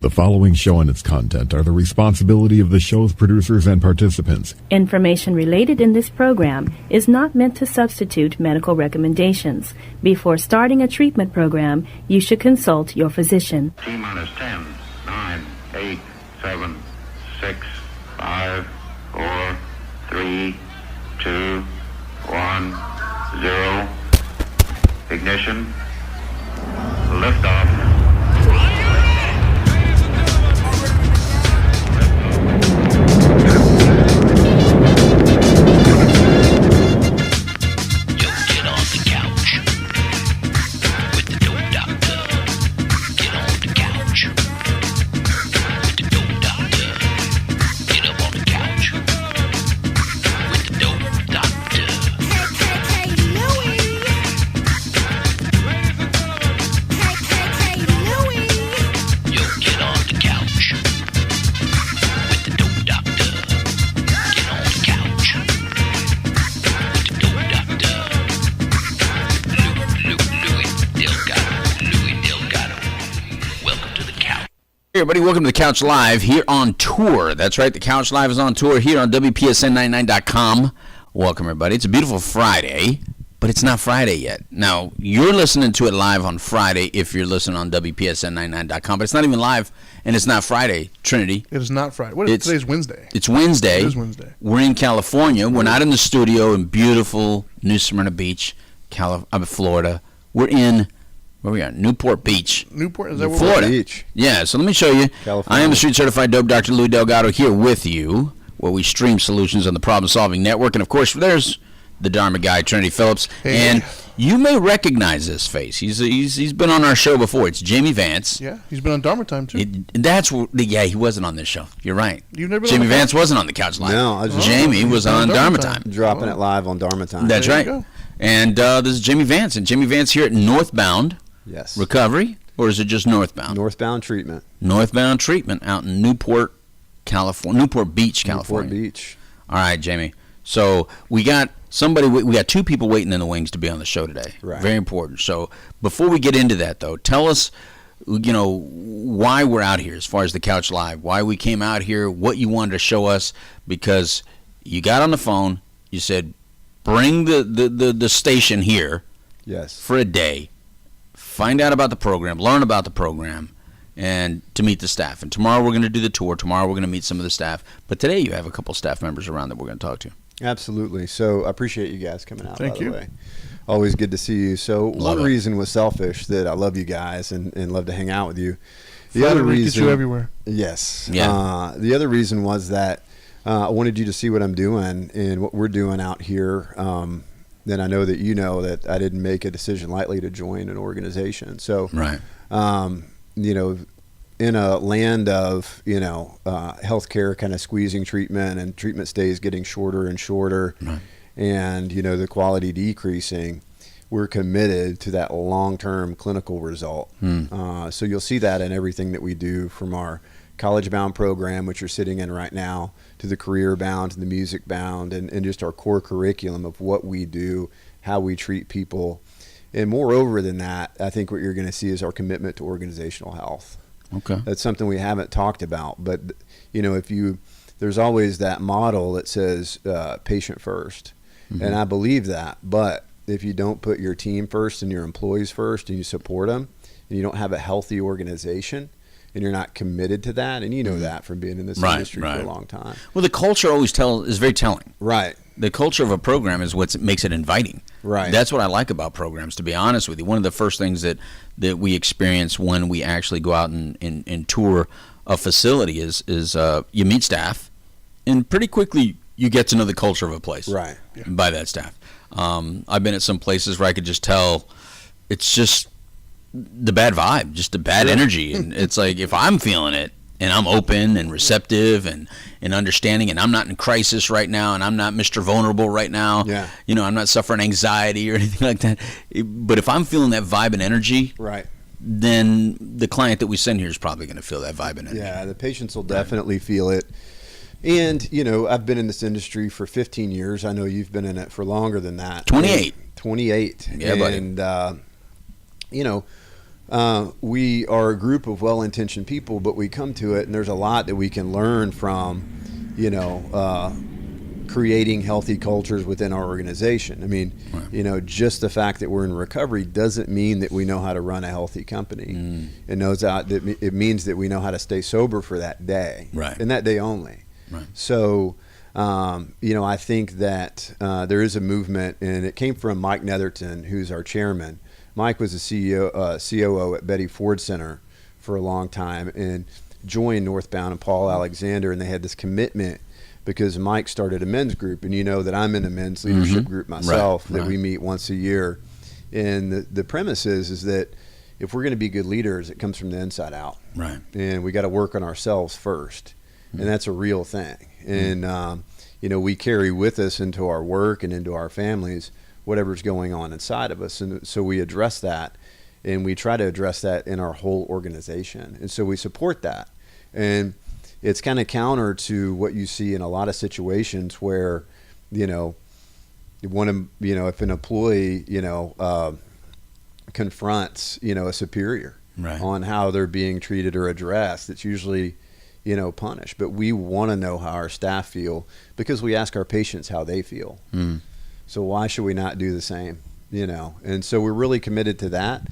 The following show and its content are the responsibility of the show's producers and participants. Information related in this program is not meant to substitute medical recommendations. Before starting a treatment program, you should consult your physician. T-minus 10, 9, 8, 7, 6, 5, 4, 3, 2, 1, 0. Ignition. Liftoff. Hey everybody, welcome to the Couch Live here on tour. That's right, the Couch Live is on tour here on WPSN99.com. Welcome everybody. It's a beautiful Friday, but it's not Friday yet. Now, you're listening to it live on Friday if you're listening on WPSN99.com, but it's not even live and it's not Friday, Trinity. It is not Friday. What is today's Wednesday? It's Wednesday. It is Wednesday. We're in California. We're not in the studio in beautiful New Smyrna Beach, Florida. We're in... Where we at? Newport Beach. Newport? Is that where Florida. we're Beach. Yeah, so let me show you. California. I am the street certified dope Dr. Louis Delgado here with you, where we stream solutions on the Problem Solving Network. And of course, there's the Dharma Guy Trinity Phillips. Hey. And you may recognize this face. He's been on our show before. It's Jamie Vance. Yeah, he's been on Dharma Time too. He wasn't on this show. You're right. You've never been Jamie on the Vance wasn't on the Couch Live. No, Jamie was on Dharma Time. Dropping it live on Dharma Time. That's There right. you go. And this is Jamie Vance. And Jamie Vance here at Northbound Yes. Recovery, or is it just Northbound? Northbound Treatment. Northbound Treatment out in Newport, California. Newport Beach, California. Newport Beach. All right, Jamie. So we got two people waiting in the wings to be on the show today. Right. Very important. So before we get into that, though, tell us, why we're out here as far as the Couch Live, why we came out here, what you wanted to show us, because you got on the phone, you said, bring the station here Yes. for a day. Find out about the program, learn about the program, and to meet the staff. And tomorrow we're going to do the tour. Tomorrow we're going to meet some of the staff. But today you have a couple staff members around that we're going to talk to. Absolutely. So I appreciate you guys coming out, Thank by you. the way. Always good to see you. So Love one it. reason was selfish, that I love you guys and love to hang out with you. The Fun other to reason, get you everywhere. Yes. Yeah. The other reason was that I wanted you to see what I'm doing and what we're doing out here. Then I know that you know that I didn't make a decision lightly to join an organization. So, Right. In a land of, healthcare kind of squeezing treatment and treatment stays getting shorter and shorter, Right. and, the quality decreasing, we're committed to that long-term clinical result. So you'll see that in everything that we do, from our college-bound program, which you're sitting in right now, to the career-bound, to the music-bound, and just our core curriculum of what we do, how we treat people. And moreover than that, I think what you're going to see is our commitment to organizational health. Okay. That's something we haven't talked about. But, there's always that model that says patient first. Mm-hmm. And I believe that. But if you don't put your team first and your employees first and you support them, and you don't have a healthy organization, and you're not committed to that, and you know that from being in this industry for a long time. Well, the culture always is very telling. Right. The culture of a program is what makes it inviting. Right. That's what I like about programs, to be honest with you. One of the first things that we experience when we actually go out and tour a facility is you meet staff, and pretty quickly you get to know the culture of a place. Right. By that staff. I've been at some places where I could just tell it's just the bad vibe, just the bad energy. And it's like, if I'm feeling it and I'm open and receptive and understanding, and I'm not in crisis right now, and I'm not Mr. Vulnerable right now, I'm not suffering anxiety or anything like that. But if I'm feeling that vibe and energy, right, then the client that we send here is probably going to feel that vibe and energy. Yeah, the patients will definitely feel it. And, I've been in this industry for 15 years. I know you've been in it for longer than that. 28. 28. Yeah, buddy. And, We are a group of well-intentioned people, but we come to it, and there's a lot that we can learn from, creating healthy cultures within our organization. I mean, just the fact that we're in recovery doesn't mean that we know how to run a healthy company. It knows that it means that we know how to stay sober for that day, right, and that day only. Right. So, I think that there is a movement, and it came from Mike Netherton, who's our chairman. Mike was a COO at Betty Ford Center for a long time and joined Northbound and Paul Alexander, and they had this commitment because Mike started a men's group, and you know that I'm in a men's leadership group myself, that we meet once a year. And the premise is that if we're going to be good leaders, it comes from the inside out. Right. And we got to work on ourselves first. And that's a real thing. And, we carry with us into our work and into our families whatever's going on inside of us. And so we address that, and we try to address that in our whole organization. And so we support that. And it's kind of counter to what you see in a lot of situations where, if an employee, confronts, a superior on how they're being treated or addressed, it's usually, punished. But we want to know how our staff feel because we ask our patients how they feel. So why should we not do the same? And so we're really committed to that.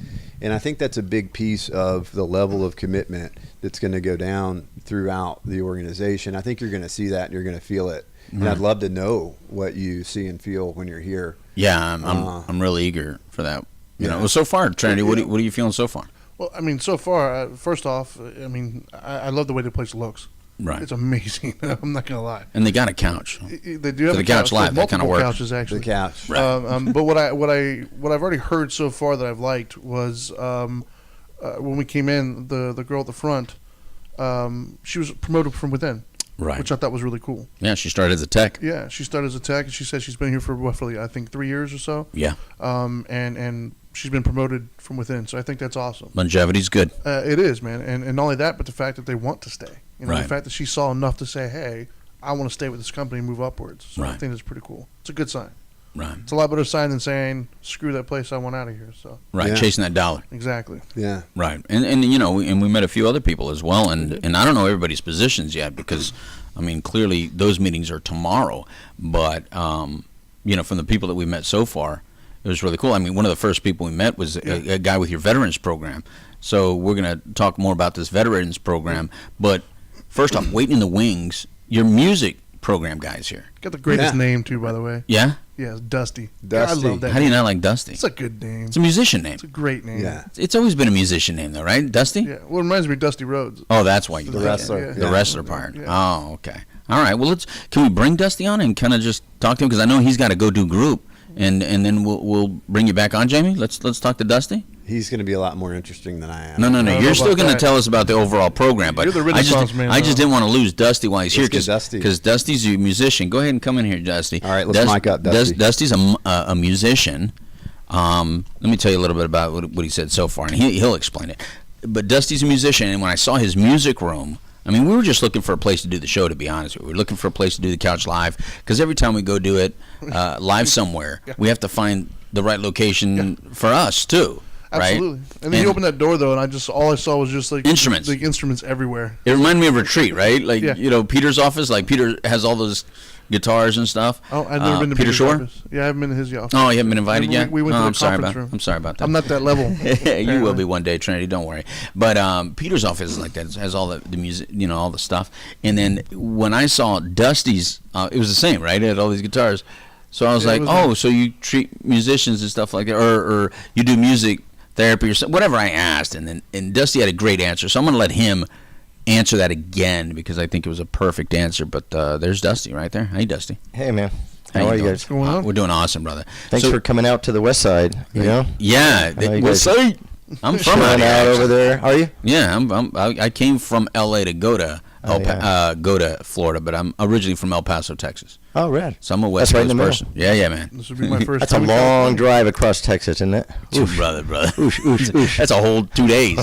And I think that's a big piece of the level of commitment that's going to go down throughout the organization. I think you're going to see that and you're going to feel it. And I'd love to know what you see and feel when you're here. Yeah, I'm really eager for that. Well, so far, Trinity, what are you feeling so far? Well, I mean, so far, first off, I love the way the place looks. Right. It's amazing. I'm not going to lie. And they got a couch. They do have the couch live. That kind of works. Couches, actually. The couch. Right. But what I've already heard so far that I've liked was when we came in, the girl at the front, she was promoted from within. Right. Which I thought was really cool. Yeah, she started as a tech. Yeah, she started as a tech, and she said she's been here for roughly, I think, 3 years or so. Yeah. And she's been promoted from within, so I think that's awesome. Longevity's good. It is, man. And not only that, but the fact that they want to stay. Right. The fact that she saw enough to say, hey, I want to stay with this company and move upwards. So I think that's pretty cool. It's a good sign. Right. It's a lot better sign than saying, screw that place, I want out of here. So. Right, chasing that dollar. Exactly. Yeah. Right. And we met a few other people as well, and I don't know everybody's positions yet because, clearly those meetings are tomorrow. But, from the people that we met so far, it was really cool. One of the first people we met was a guy with your veterans program. So we're going to talk more about this veterans program. But first off, waiting in the wings, your music program guys here. Got the greatest name, too, by the way. Yeah? Yeah, it's Dusty. Dusty. I love that. How do you not like Dusty? It's a good name. It's a musician name. It's a great name. Yeah. It's always been a musician name, though, right? Dusty? Yeah. Well, it reminds me of Dusty Rhodes. Oh, that's why you the like wrestler. it. The wrestler part. Yeah. Oh, okay. All right. Well, can we bring Dusty on and kind of just talk to him? Because I know he's got to go do group. And then we'll bring you back on, Jamie. Let's talk to Dusty. He's going to be a lot more interesting than I am. No. You're still going to tell us about the overall program, but You're the Renaissance man. I just didn't want to lose Dusty while he's here because Dusty's a musician. Go ahead and come in here, Dusty. All right, let's mic up Dusty. Dusty's a musician. Let me tell you a little bit about what he said so far, and he'll explain it. But Dusty's a musician, and when I saw his music room, we were just looking for a place to do the show, to be honest with you. We were looking for a place to do the couch live, because every time we go do it live somewhere, we have to find the right location for us, too. Right? Absolutely. And then you opened that door, though, and all I saw was just like instruments. Like instruments everywhere. It reminded me of Retreat, right? Like, Peter's office, like Peter has all those guitars and stuff. Oh, I've never been to Peter Shore? Office. Yeah, I haven't been to his office. Oh, you haven't been invited yet? We went to the conference room. I'm sorry about that. I'm not that level. You will be one day, Trinity. Don't worry. But Peter's office is like that. It has all the music, all the stuff. And then when I saw Dusty's, it was the same, right? It had all these guitars. So I was so you treat musicians and stuff like that, or you do music therapy or something, whatever I asked. And Dusty had a great answer. So I'm going to let him answer that again because I think it was a perfect answer. But there's Dusty right there. Hey, Dusty. Hey, man. How are you guys? What's going on? We're doing awesome, brother. Thanks for coming out to the west side, Yeah. West side. I'm from out over there. Are you? Yeah, I came from L.A. to go to Florida, but I'm originally from El Paso, Texas. Oh, rad. So I'm a West Coast person. Yeah, man. This would be my first That's a long drive across Texas, isn't it? Brother. Oosh. That's a whole 2 days.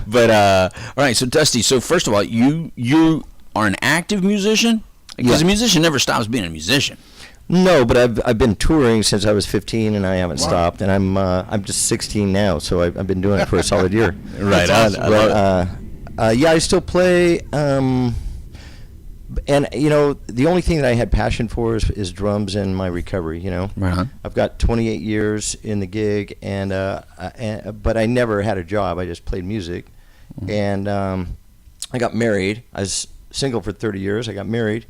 But all right. So Dusty. So first of all, you are an active musician because a musician never stops being a musician. No, but I've been touring since I was 15, and I haven't stopped. And I'm just 16 now, so I've been doing it for a solid year. Right on. Yeah, I still play. And the only thing that I had passion for is drums and my recovery. Right on. I've got 28 years in the gig, but I never had a job. I just played music, and I got married. I was single for 30 years. I got married,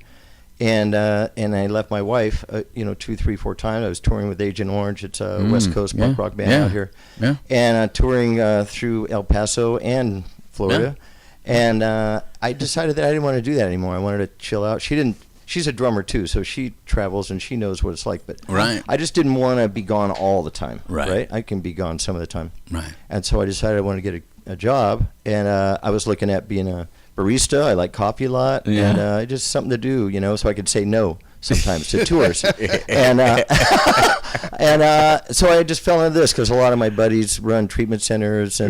and I left my wife. 2, 3, 4 times. I was touring with Agent Orange. It's a West Coast punk rock band out here, and touring through El Paso and Florida. Yeah. And I decided that I didn't want to do that anymore. I wanted to chill out. She's a drummer too, so she travels and she knows what it's like. But I just didn't want to be gone all the time. Right? I can be gone some of the time. Right. And so I decided I wanted to get a job, and I was looking at being a barista. I like coffee a lot, and just something to do, so I could say no sometimes to tours. And so I just fell into this because a lot of my buddies run treatment centers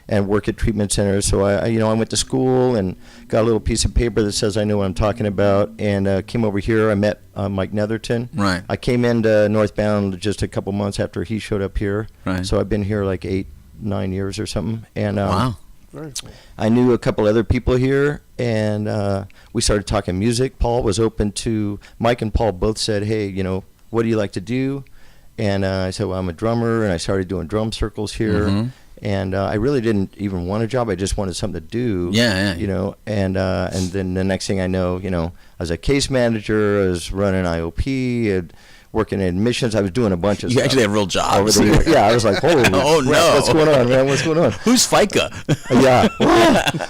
and work at treatment centers. So I went to school and got a little piece of paper that says I know what I'm talking about, and came over here. I met Mike Netherton. Right. I came into Northbound just a couple months after he showed up here. Right. So I've been here like 8, 9 years or something. And wow. Very cool. I knew a couple other people here, and we started talking music. Paul was open to, Mike and Paul both said, hey, what do you like to do? And I said, well, I'm a drummer, and I started doing drum circles here. Mm-hmm. And I really didn't even want a job. I just wanted something to do. And then the next thing I know, I was a case manager. I was running IOP, and working in admissions. I was doing a bunch of stuff. You actually have real jobs. I was like, holy oh crap, no, what's going on, man? What's going on? Who's FICA?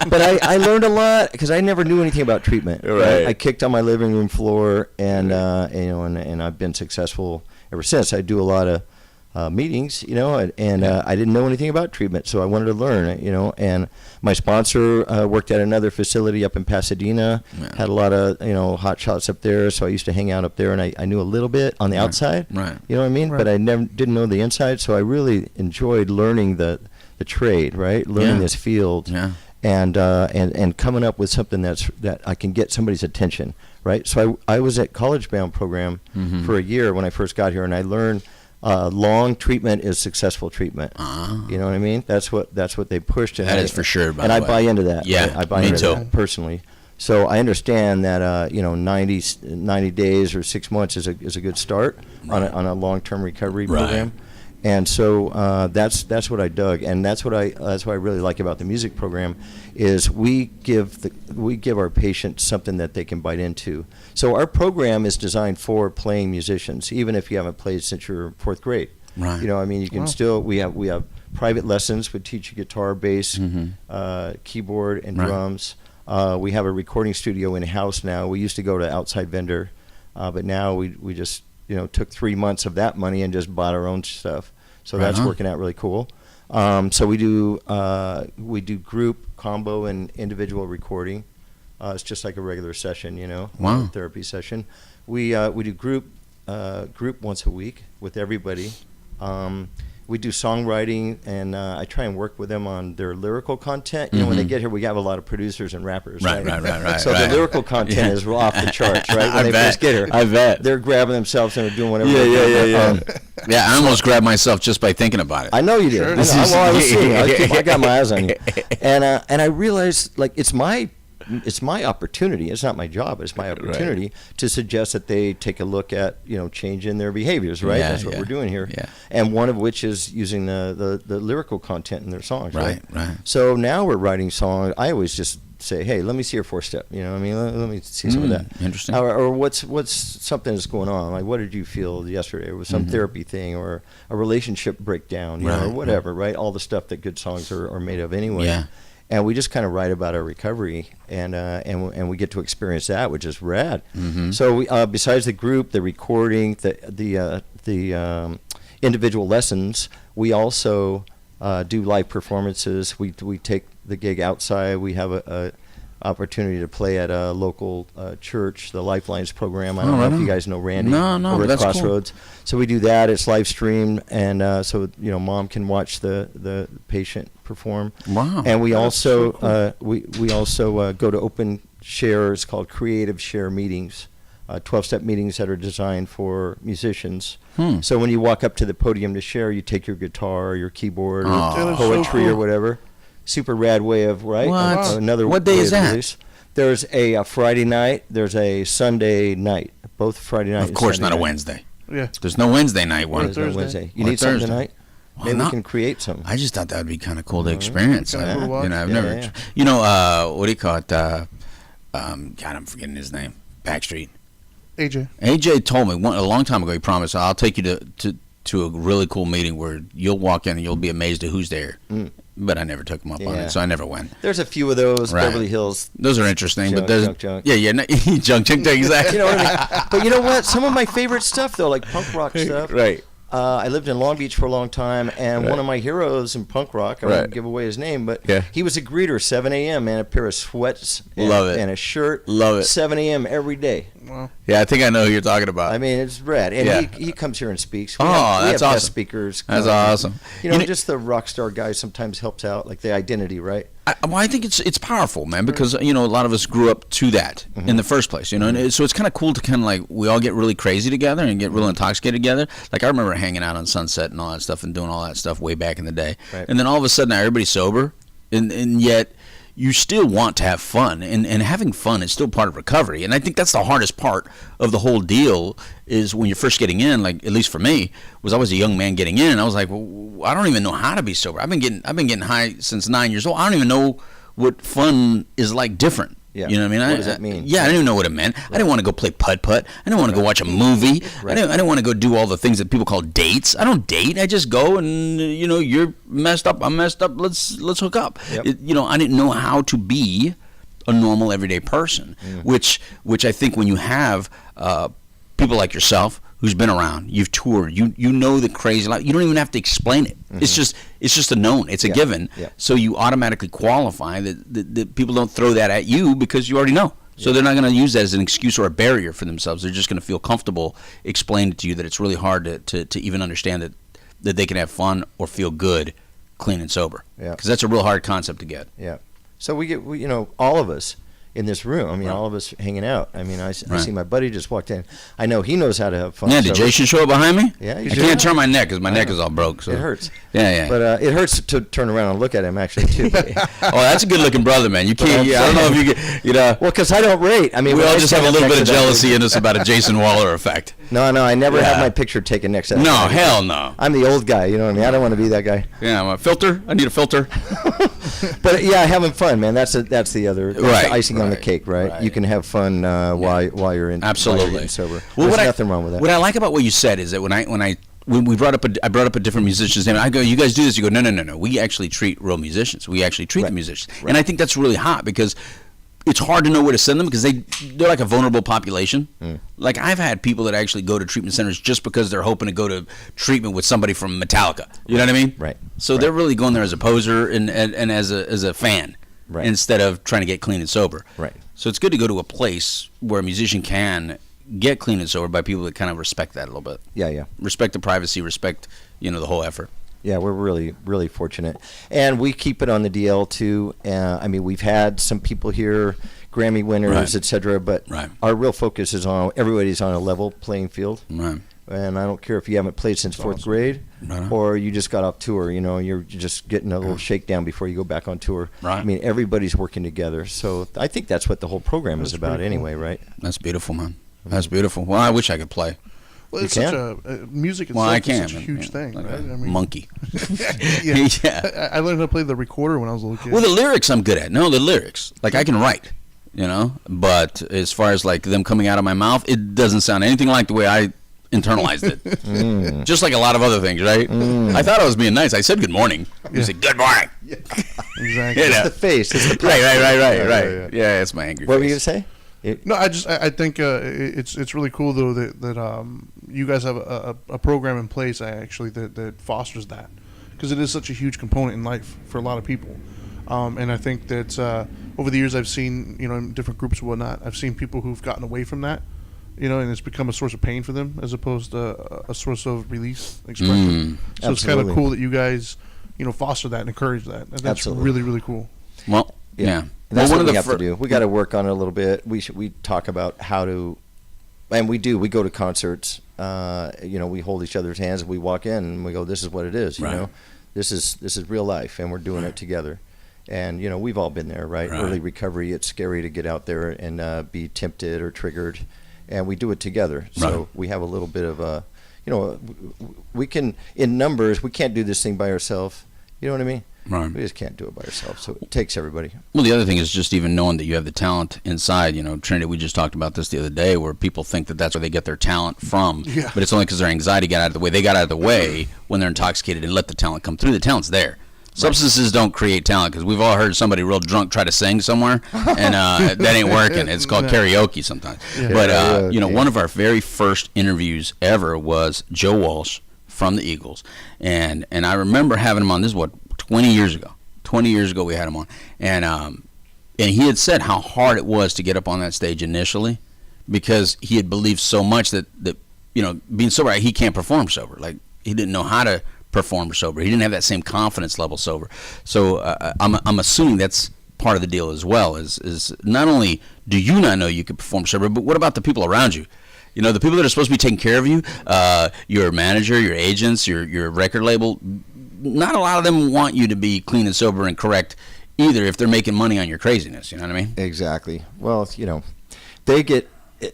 But I learned a lot because I never knew anything about treatment. Right. I kicked on my living room floor, and and I've been successful ever since. I do a lot of meetings, and I didn't know anything about treatment, so I wanted to learn, and my sponsor worked at another facility up in Pasadena, had a lot of, hot shots up there, so I used to hang out up there, and I knew a little bit on the outside, you know what I mean, but I didn't know the inside, so I really enjoyed learning the trade, learning this field, and coming up with something that I can get somebody's attention, so I was at College Bound program for a year when I first got here, and I learned long treatment is successful treatment. You know what I mean? That's what they pushed. That is for sure. And I buy into that. Yeah, I buy into that personally. So I understand that 90 days or 6 months is a good start on a long-term recovery program. And so that's what I dug, and that's what I really like about the music program is we give our patients something that they can bite into. So our program is designed for playing musicians, even if you haven't played since your 4th grade. Right. You can still we have private lessons. We teach you guitar, bass, keyboard, and drums. We have a recording studio in house now. We used to go to outside vendor, but now we just took 3 months of that money and just bought our own stuff. So that's working out really cool. So we do group, combo, and individual recording. It's just like a regular session, a therapy session. We do group once a week with everybody. We do songwriting, and I try and work with them on their lyrical content. When they get here, we have a lot of producers and rappers. Right. So the lyrical content is off the charts, right? When they first get here, I bet they're grabbing themselves and they're doing whatever. Yeah, I almost grabbed myself just by thinking about it. I know you did. Sure. I was seeing. I got my eyes on you, and I realized it's my opportunity. It's not my job. It's my opportunity to suggest that they take a look at changing their behaviors. Right. That's what we're doing here. Yeah. And one of which is using the lyrical content in their songs. Right. So now we're writing songs. I always just say, hey, let me see your 4-step. Let me see some of that. Interesting. Or what's something that's going on? Like, what did you feel yesterday? Or some therapy thing, or a relationship breakdown, or whatever. Right. All the stuff that good songs are made of anyway. Yeah. And we just kind of write about our recovery, and we get to experience that, which is rad. So we, besides the group, the recording, the individual lessons, we also do live performances. We take the gig outside. We have a opportunity to play at a local church, the Lifelines program. I don't know if you guys know Randy. No, over that's at Crossroads. Cool. So we do that. It's live streamed, and so mom can watch the patient perform. Wow. And we also we also go to open share. It's called Creative Share meetings. 12-step meetings that are designed for musicians. So when you walk up to the podium to share, you take your guitar or your keyboard or poetry or whatever. Super rad way of, right? What? Another What day way is of that? release. There's a Friday night. There's a Sunday night. Both Friday night. Of course, and not Sunday a night. Wednesday. Yeah. There's no Wednesday night one. There's no Thursday. Wednesday. You Or need something Thursday. tonight? Well, Maybe we not- can create some. I just thought that would be kind of cool to experience. Kinda cool to watch. You know, I've Yeah, never. yeah. You know, what do you call it? God, I'm forgetting his name. Backstreet. AJ. AJ told me a long time ago. He promised, I'll take you to a really cool meeting where you'll walk in and you'll be amazed at who's there. But I never took him up on Yeah. it, so I never went. There's a few of those, Right. Beverly Hills. Those are interesting, but there's Junk. yeah, junk, exactly. You know what I mean? But you know what? Some of my favorite stuff, though, like punk rock stuff. Right. I lived in Long Beach for a long time, and one of my heroes in punk rock, I won't give away his name, but he was a greeter, 7 a.m., man, a pair of sweats Love it. and a shirt. Love it. 7 a.m. every day. Wow. Yeah, I think I know who you're talking about. I mean, it's rad. And Yeah. he comes here and speaks. Oh, We that's have guest awesome. speakers. That's come. awesome. You know, You know- just the rock star guy sometimes helps out, like the identity, right? I think it's powerful, man, because a lot of us grew up to that in the first place, and so it's kind of cool to kind of like we all get really crazy together and get real intoxicated together. Like I remember hanging out on Sunset and all that stuff and doing all that stuff way back in the day, Right. and then all of a sudden now everybody's sober, and yet you still want to have fun, and having fun is still part of recovery. And I think that's the hardest part of the whole deal is when you're first getting in, like at least for me, was I was a young man getting in, and I was like, well, I don't even know how to be sober. I've been getting high since 9 years old. I don't even know what fun is like different. Yeah. You know what I mean? What does that mean? Yeah, I didn't even know what it meant. I didn't want to go play putt-putt. I didn't want to go watch a movie. Right. I didn't want to go do all the things that people call dates. I don't date. I just go and, you're messed up. I'm messed up. Let's hook up. Yep. I didn't know how to be a normal, everyday person, which I think when you have people like yourself who's been around, you've toured, you know the crazy life. You don't even have to explain it. It's just a known. It's a given. Yeah. So you automatically qualify that people don't throw that at you because you already know. So they're not going to use that as an excuse or a barrier for themselves. They're just going to feel comfortable explaining to you that it's really hard to even understand that they can have fun or feel good, clean and sober. Yeah. Because that's a real hard concept to get. Yeah. So we all of us in this room, I mean, all of us hanging out. I mean, I see my buddy just walked in. I know he knows how to have fun. Yeah, did so Jason show up behind me? Yeah, he I did. can't turn my neck because my neck is all broke. So It hurts. Yeah. But it hurts to turn around and look at him, actually, too. Oh, that's a good-looking brother, man. You can't. I don't know if you get. Well, because I don't rate. I mean, We when all I just stand have a up little bit of next to that jealousy dude- in us about a Jason Wahler effect. No, I never Yeah. have my picture taken next to that. No, guy. hell no. I'm the old guy, you know what I mean? I don't want to be that guy. Yeah, my filter. I need a filter. But yeah, having fun, man. That's the other Right, the icing on the right, cake, right? right. You can have fun while you're in Absolutely. while you're getting sober. Well, There's what nothing wrong with that. What I like about what you said is that when we brought up I brought up a different musician's name. I go, you guys do this. You go, no. We actually treat real musicians. We actually treat the musicians, and I think that's really hot because it's hard to know where to send them because they're like a vulnerable population. Like I've had people that actually go to treatment centers just because they're hoping to go to treatment with somebody from Metallica. You know what I mean? Right. So they're really going there as a poser and as a fan, Right. instead of trying to get clean and sober. Right. So it's good to go to a place where a musician can get clean and sober by people that kind of respect that a little bit. Yeah. Respect the privacy, respect, the whole effort. Yeah, we're really, really fortunate. And we keep it on the DL, too. I mean, we've had some people here, Grammy winners, Right. et cetera, but Right. our real focus is on everybody's on a level playing field. Right. And I don't care if you haven't played since fourth grade Right. or you just got off tour, you're just getting a little shakedown before you go back on tour. Right. I mean, everybody's working together. So I think that's what the whole program is about anyway, right? That's beautiful, man. That's beautiful. Well, I wish I could play. Well, You it's such can. a music Well, I itself can. is such a huge thing, like right? a I mean, monkey. yeah. Yeah. I learned how to play the recorder when I was a little kid. Well, the lyrics I'm good at. No, the lyrics. Like I can write, but as far as like them coming out of my mouth, it doesn't sound anything like the way I internalized it. Just like a lot of other things, right? I thought I was being nice. I said good morning. You said good morning. Exactly. Yeah. The face. It's the Right. Yeah. Yeah, it's my angry What were you face. going to say? No, I think it's really cool though that you guys have a program in place actually that fosters that, because it is such a huge component in life for a lot of people, and I think that over the years I've seen in different groups and whatnot, I've seen people who've gotten away from that, and it's become a source of pain for them as opposed to a source of release expression. So it's kind of Absolutely. cool that you guys foster that and encourage that. And that's Absolutely. really, really cool. Well, yeah. And that's Well, what one of we the have to do. We got to work on it a little bit. We talk about how to And we do. We go to concerts. We hold each other's hands. And we walk in and we go, "This is what it is." You know, this is real life, and we're doing it together. And we've all been there, right? Early recovery. It's scary to get out there and be tempted or triggered, and we do it together. So we have a little bit of a, we can in numbers. We can't do this thing by ourselves. You know what I mean? Right. We just can't do it by ourselves. So it takes everybody. Well, the other thing is just even knowing that you have the talent inside. Trinity, we just talked about this the other day, where people think that that's where they get their talent from. Yeah. But it's only because their anxiety got out of the way. They got out of the way when they're intoxicated and let the talent come through. The talent's there. Substances don't create talent, because we've all heard somebody real drunk try to sing somewhere, and that ain't working. It's called karaoke sometimes. Yeah. But, one of our very first interviews ever was Joe Walsh from the Eagles. And I remember having him on, this is 20 years ago. 20 years ago we had him on. And he had said how hard it was to get up on that stage initially, because he had believed so much that being sober, he can't perform sober. Like, he didn't know how to perform sober. He didn't have that same confidence level sober. So I'm assuming that's part of the deal as well, is not only do you not know you can perform sober, but what about the people around you? The people that are supposed to be taking care of you, your manager, your agents, your record label, not a lot of them want you to be clean and sober and correct either, if they're making money on your craziness. You know what I mean? Exactly. Well,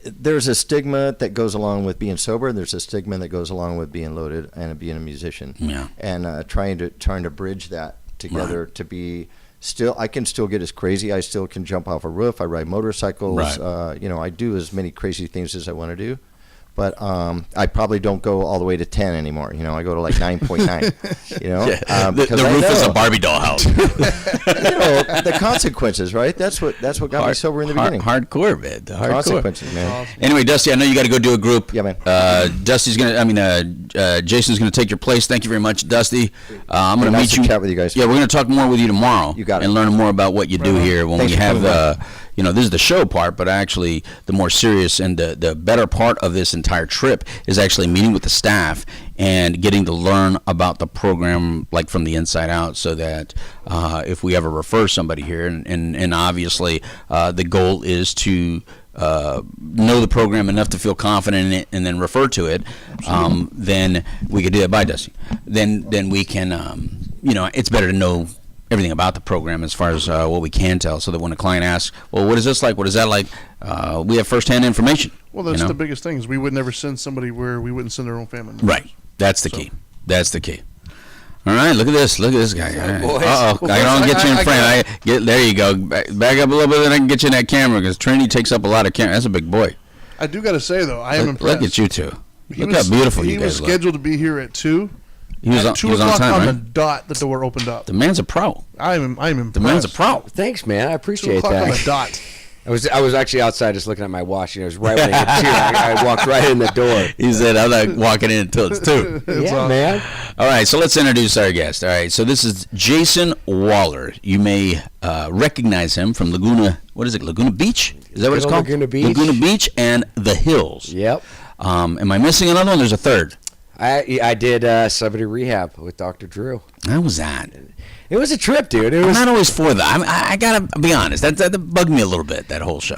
there's a stigma that goes along with being sober. There's a stigma that goes along with being loaded and being a musician. Yeah. And trying to bridge that together to be still. I can still get as crazy. I still can jump off a roof. I ride motorcycles. Right. I do as many crazy things as I want to do. But I probably don't go all the way to 10 anymore. I go to like 9.9. Yeah. The roof is a Barbie doll house. The consequences, right? That's what got me sober in the beginning. Hardcore, man. The consequences, man. Awesome. Anyway, Dusty, I know you got to go do a group. Yeah, man. Jason's gonna take your place. Thank you very much, Dusty. I'm gonna meet you. Chat with you guys. Yeah, we're gonna talk more with you tomorrow. You got it. And learn more about what you do here when Thanks we have this is the show part, but actually the more serious and the better part of this entire trip is actually meeting with the staff and getting to learn about the program, like, from the inside out, so that if we ever refer somebody here, and obviously the goal is to know the program enough to feel confident in it and then refer to it, then we could do that. Bye, Dusty. Then we can, it's better to know everything about the program as far as what we can tell, so that when a client asks, well, what is this like? What is that like? We have firsthand information. Well, that's the biggest thing, is we would never send somebody where we wouldn't send our own family members. Right. That's the key. That's the key. All right, look at this. Look at this guy. Uh-oh. I don't get you in frame. There you go. Back up a little bit, then I can get you in that camera, because Trinity takes up a lot of camera. That's a big boy. I do got to say, though, I am impressed. Look at you two. Look how beautiful you guys look. He was scheduled to be here at 2. He was at 2 o'clock on time, on the dot, the door opened up. The man's a pro. I'm impressed. The man's a pro. Thanks, man. I appreciate 2 o'clock that. on the dot. I was actually outside just looking at my watch, and it was right when I hit 2. I walked right in the door. He said, I'm not walking in until it's 2. Yeah, awesome, man. All right, so let's introduce our guest. All right, so this is Jason Wahler. You may recognize him from Laguna Beach? Is that what it's called? Laguna Beach. Laguna Beach and The Hills. Yep. Am I missing another one? There's a third. I did celebrity rehab with Dr. Drew. How was that? It was a trip, dude. I'm not always for that. I gotta be honest. That bugged me a little bit, that whole show.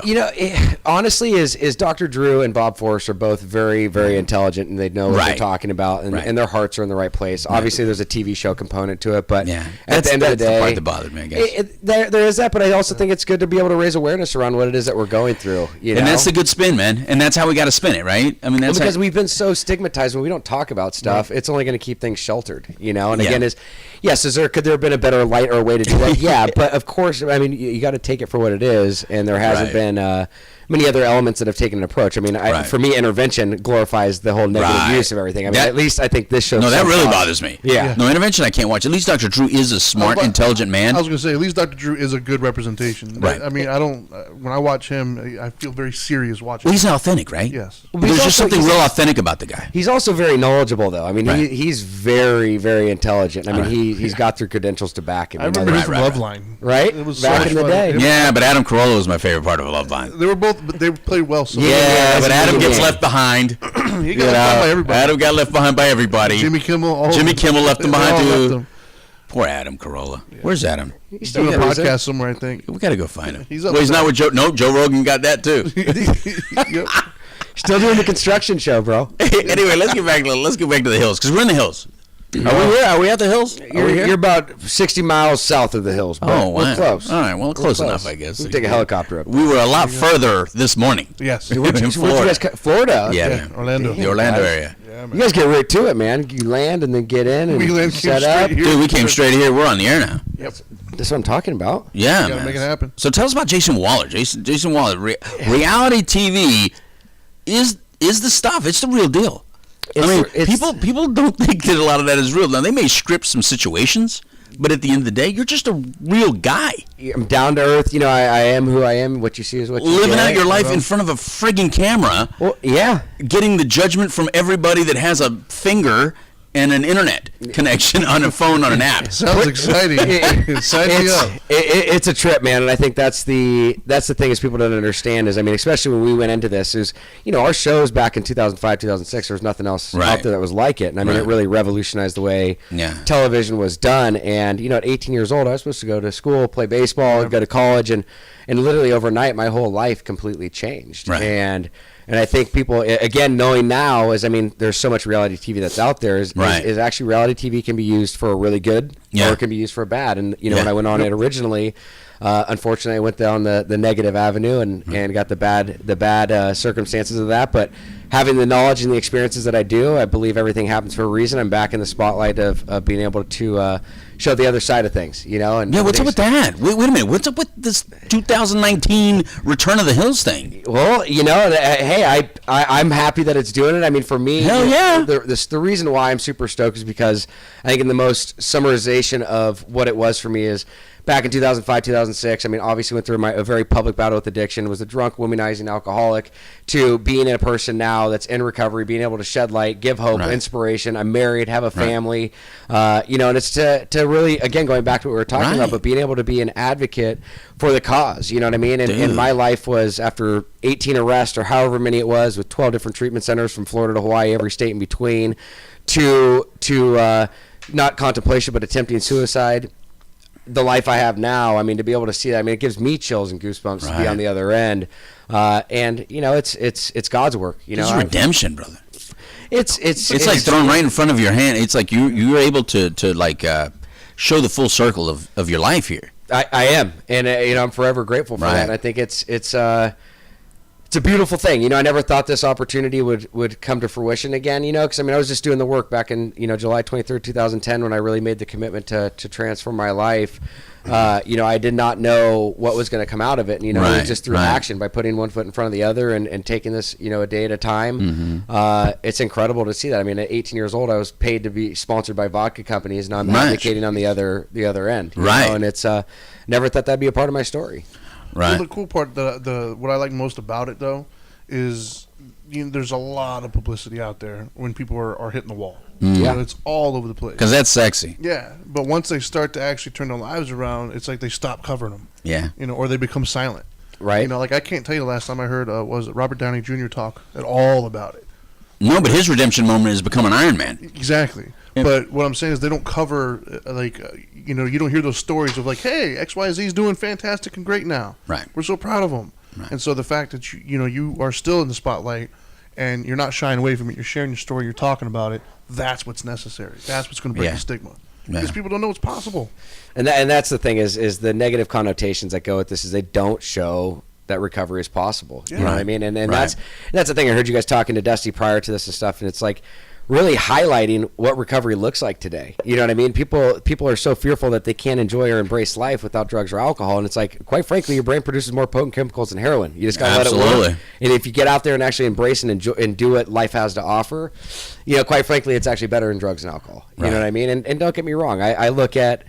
Honestly, is Dr. Drew and Bob Forrest are both very, very intelligent, and they know what they're talking about, and their hearts are in the right place. Obviously, there's a TV show component to it, but at the end of the day, that's the part that bothered me, I guess. There is that, but I also think it's good to be able to raise awareness around what it is that we're going through. And that's the good spin, man. And that's how we got to spin it, right? I mean, that's because we've been so stigmatized when we don't talk about stuff. It's only going to keep things sheltered, And again, could there have been a better light or a way to do that? Yeah, but of course, I mean, you got to take it for what it is, and there hasn't been many other elements that have taken an approach. I mean, for me, intervention glorifies the whole negative use of everything. I mean, at least I think this show. No, that really bothers me. Yeah. No, intervention I can't watch. At least Dr. Drew is a smart, intelligent man. I was going to say, at least Dr. Drew is a good representation. Right. I mean, I don't. When I watch him, I feel very serious watching. Well, he's authentic, right? Yes. Well, there's just something real authentic about the guy. He's also very knowledgeable, though. I mean, he's very, very intelligent. I mean, he's got through credentials to back him. I remember him from Loveline. Right? It was back in the day. Yeah, but Adam Carolla was my favorite part of Loveline. They played well. So but Adam gets left behind. He got left behind by everybody. Adam got left behind by everybody. Jimmy Kimmel left him behind too. Poor Adam Carolla. Yeah. Where's Adam? He's doing a podcast somewhere, I think. We got to go find him. He's not with Joe. No, Joe Rogan got that too. Yep. Still doing the construction show, bro. Anyway, let's get back to the hills because we're in the hills. Are we here? Are we at the hills? You're about 60 miles south of the hills. Bro. We're close. All right, well, close enough, I guess. We can take a helicopter up. We were a lot further this morning. Yes. In Florida. Florida? Yeah, Orlando. The Orlando area. Yeah, You guys get right to it, man. You land and then get in and set up. Dude, we came straight here. We're on the air now. Yep. That's what I'm talking about. Yeah, Gotta make it happen. So tell us about Jason Wahler. Jason Wahler. Reality TV is the stuff. It's the real deal. People don't think that a lot of that is real. Now, they may script some situations, but at the end of the day, you're just a real guy. I'm down to earth. I am who I am. What you see is what you get. Living out your life in front of a friggin' camera. Well, yeah. Getting the judgment from everybody that has a finger and an internet connection on a phone on an app. Sounds exciting. Sign me up. It's a trip, man, and I think that's the thing is people don't understand is, especially when we went into this is, our shows back in 2005, 2006, there was nothing else out there that was like it, and it really revolutionized the way television was done. And at 18 years old, I was supposed to go to school, play baseball, go to college, and literally overnight, my whole life completely changed. And I think people, again, knowing now is, there's so much reality TV that's out there is actually reality TV can be used for a really good or it can be used for a bad. And, when I went on it originally, unfortunately, I went down the negative avenue and got the bad circumstances of that. But having the knowledge and the experiences that I do, I believe everything happens for a reason. I'm back in the spotlight of being able to show the other side of things, And what's up with that? Wait a minute. What's up with this 2019 Return of the Hills thing? Well, hey, I'm happy that it's doing it. For me, hell yeah. The reason why I'm super stoked is because I think in the most summarization of what it was for me is back in 2005, 2006, obviously went through a very public battle with addiction, was a drunk, womanizing alcoholic, to being a person now that's in recovery, being able to shed light, give hope, inspiration. I'm married, have a family, and it's to really, again, going back to what we were talking about, but being able to be an advocate for the cause, you know what I mean? And my life was, after 18 arrests or however many it was, with 12 different treatment centers from Florida to Hawaii, every state in between, to not contemplation, but attempting suicide. The life I have now, to be able to see that, it gives me chills and goosebumps to be on the other end. And it's God's work. It's redemption, brother. It's like thrown right in front of your hand. It's like you're able to show the full circle of your life here. I am, and I'm forever grateful for that. And I think it's a beautiful thing. I never thought this opportunity would come to fruition again, because I was just doing the work back in, July 23rd, 2010, when I really made the commitment to transform my life. I did not know what was going to come out of it. It was just through action, by putting one foot in front of the other and taking this, a day at a time. It's incredible to see that. At 18 years old, I was paid to be sponsored by vodka companies, and I'm advocating on the other end. And it's never thought that'd be a part of my story. Well, the cool part, what I like most about it, though, is there's a lot of publicity out there when people are hitting the wall. It's all over the place. Because that's sexy. Yeah, but once they start to actually turn their lives around, it's like they stop covering them. Yeah. Or they become silent. Right. I can't tell you the last time I heard was Robert Downey Jr. talk at all about it. No, but his redemption moment is become an Iron Man. Exactly. Yeah. But what I'm saying is they don't cover, you don't hear those stories of hey, XYZ is doing fantastic and great now. Right. We're so proud of him. Right. And so the fact that you are still in the spotlight and you're not shying away from it, you're sharing your story, you're talking about it, that's what's necessary. That's what's going to break the stigma. Because people don't know it's possible. And that's the thing is the negative connotations that go with this is they don't show that recovery is possible. You know what I mean? And that's the thing. I heard you guys talking to Dusty prior to this and stuff, and it's really highlighting what recovery looks like today. You know what I mean? People are so fearful that they can't enjoy or embrace life without drugs or alcohol, and it's quite frankly, your brain produces more potent chemicals than heroin. You just gotta let it work. And if you get out there and actually embrace and enjoy and do what life has to offer, quite frankly, it's actually better than drugs and alcohol. You know what I mean? And don't get me wrong, I look at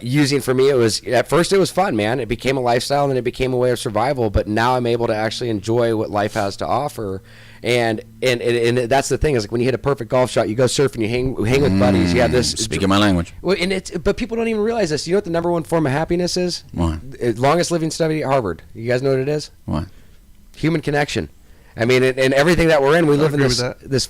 using, for me, at first it was fun, man. It became a lifestyle and then it became a way of survival, but now I'm able to actually enjoy what life has to offer. And that's the thing is when you hit a perfect golf shot, you go surfing, you hang with buddies. You have this. Speaking my language. Well, but people don't even realize this. You know what the number one form of happiness is? What? Longest living study at Harvard. You guys know what it is? What? Human connection. And everything that we're in, we live in this.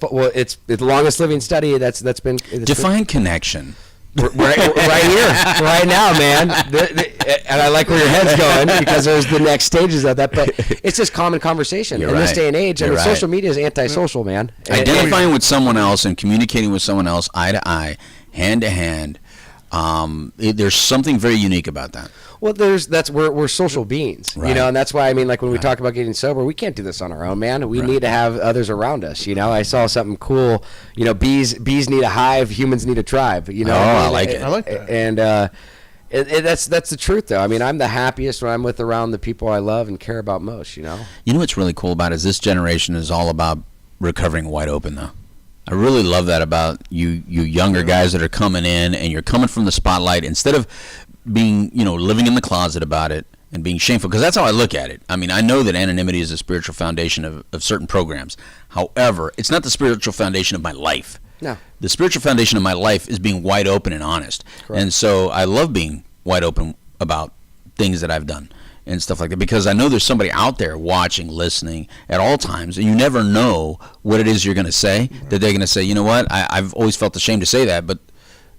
Well, it's the longest living study that's been. Define connection. Right here, right now, man. And I like where your head's going because there's the next stages of that. But it's just common conversation in this day and age. I mean, social media is antisocial, man. Identifying with someone else and communicating with someone else eye to eye, hand to hand. There's something very unique about that. Well, we're social beings, you know, and that's why, I mean, like when we talk about getting sober, we can't do this on our own, man. We need to have others around us, you know. I saw something cool, you know, bees need a hive, humans need a tribe, you know. I like it. I like that. And that's the truth, though. I mean, I'm the happiest when I'm with around the people I love and care about most, you know. You know what's really cool about it is this generation is all about recovering wide open, though. I really love that about you younger guys that are coming in, and you're coming from the spotlight instead of being, you know, living in the closet about it and being shameful, because that's how I look at it. I mean, I know that anonymity is a spiritual foundation of certain programs. However, it's not the spiritual foundation of my life. No. The spiritual foundation of my life is being wide open and honest. Correct. And so I love being wide open about things that I've done and stuff like that, because I know there's somebody out there watching, listening at all times, and you never know what it is you're going to say, that they're going to say, you know what, I've always felt ashamed to say that, but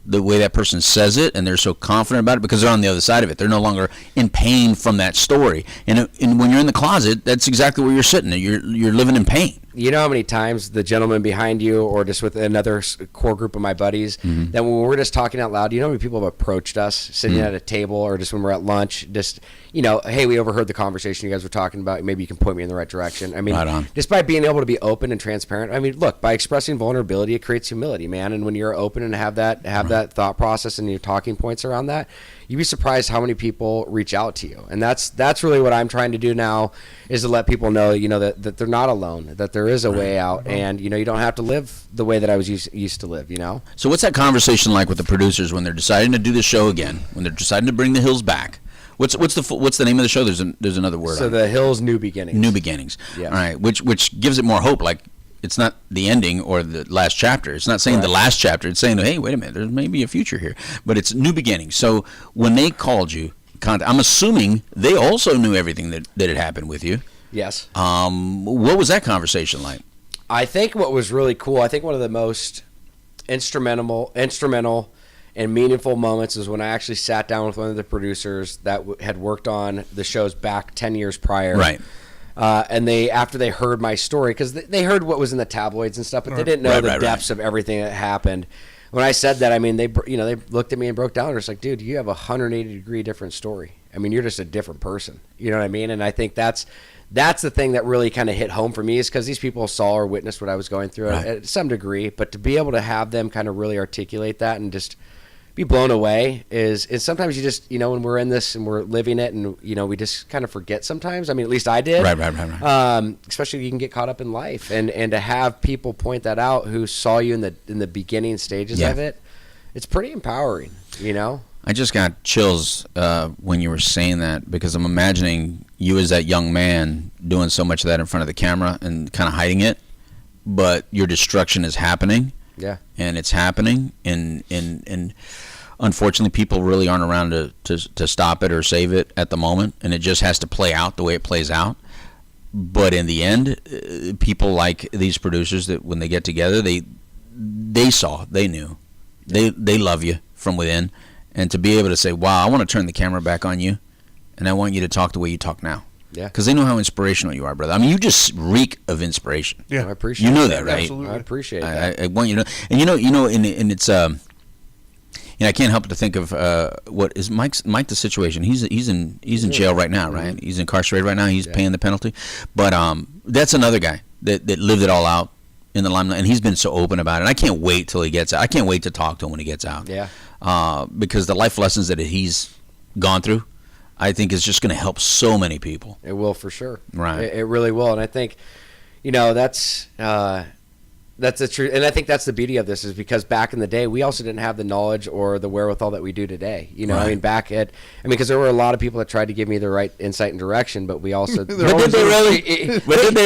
the way that person says it, and they're so confident about it because they're on the other side of it. They're no longer in pain from that story. And when you're in the closet, that's exactly where you're sitting. You're living in pain. You know how many times the gentleman behind you, or just with another core group of my buddies, that when we're just talking out loud, you know how many people have approached us sitting at a table, or just when we're at lunch, just, you know, hey, we overheard the conversation you guys were talking about. Maybe you can point me in the right direction. I mean, just by being able to be open and transparent. I mean, look, by expressing vulnerability, it creates humility, man. And when you're open and have that thought process and your talking points around that, you'd be surprised how many people reach out to you. And that's really what I'm trying to do now, is to let people know, you know, that they're not alone, that there is a way out, and, you know, you don't have to live the way that I was used to live, you know. So what's that conversation like with the producers when they're deciding to do the show again, when they're deciding to bring the Hills back? What's the name of the show? There's another word. So the Hills New Beginnings. New Beginnings. Yeah. All right. Which gives it more hope. Like, it's not the ending or the last chapter. It's not saying the last chapter. It's saying, hey, wait a minute, there may be a future here. But it's new beginnings. So when they called you, I'm assuming they also knew everything that had happened with you. Yes. What was that conversation like? I think what was really cool, I think one of the most instrumental and meaningful moments is when I actually sat down with one of the producers that had worked on the shows back 10 years prior. Right. And after they heard my story, because they heard what was in the tabloids and stuff, but they didn't know the depths of everything that happened. When I said that, I mean, they looked at me and broke down. They're just like, dude, you have a 180-degree different story. I mean, you're just a different person. You know what I mean? And I think that's the thing that really kind of hit home for me, is because these people saw or witnessed what I was going through at some degree. But to be able to have them kind of really articulate that and just be blown away is sometimes you just, you know, when we're in this and we're living it, and, you know, we just kind of forget sometimes. I mean, at least I did. Right. Especially you can get caught up in life, and to have people point that out who saw you in the beginning stages of it, it's pretty empowering, you know. I just got chills when you were saying that, because I'm imagining you as that young man doing so much of that in front of the camera and kind of hiding it, but your destruction is happening. Yeah. And it's happening, and unfortunately people really aren't around to stop it or save it at the moment, and it just has to play out the way it plays out. But in the end, people like these producers, that when they get together, they knew, they love you from within. And to be able to say, wow, I want to turn the camera back on you, and I want you to talk the way you talk now. Yeah. Because they know how inspirational you are, brother. I mean, you just reek of inspiration. Yeah. I appreciate that. You know that, right? Absolutely. I appreciate that. I want you to know. And and it's, I can't help but to think of what is Mike the situation. He's in jail right now, right? Mm-hmm. He's incarcerated right now. He's paying the penalty. But that's another guy that lived it all out in the limelight, and he's been so open about it. And I can't wait till he gets out. I can't wait to talk to him when he gets out. Yeah. Because the life lessons that he's gone through, I think is just going to help so many people. It will, for sure. Right. It really will. And I think, you know, that's the truth. And I think that's the beauty of this, is because back in the day, we also didn't have the knowledge or the wherewithal that we do today. You know, I mean, because there were a lot of people that tried to give me the right insight and direction, but we also. But did they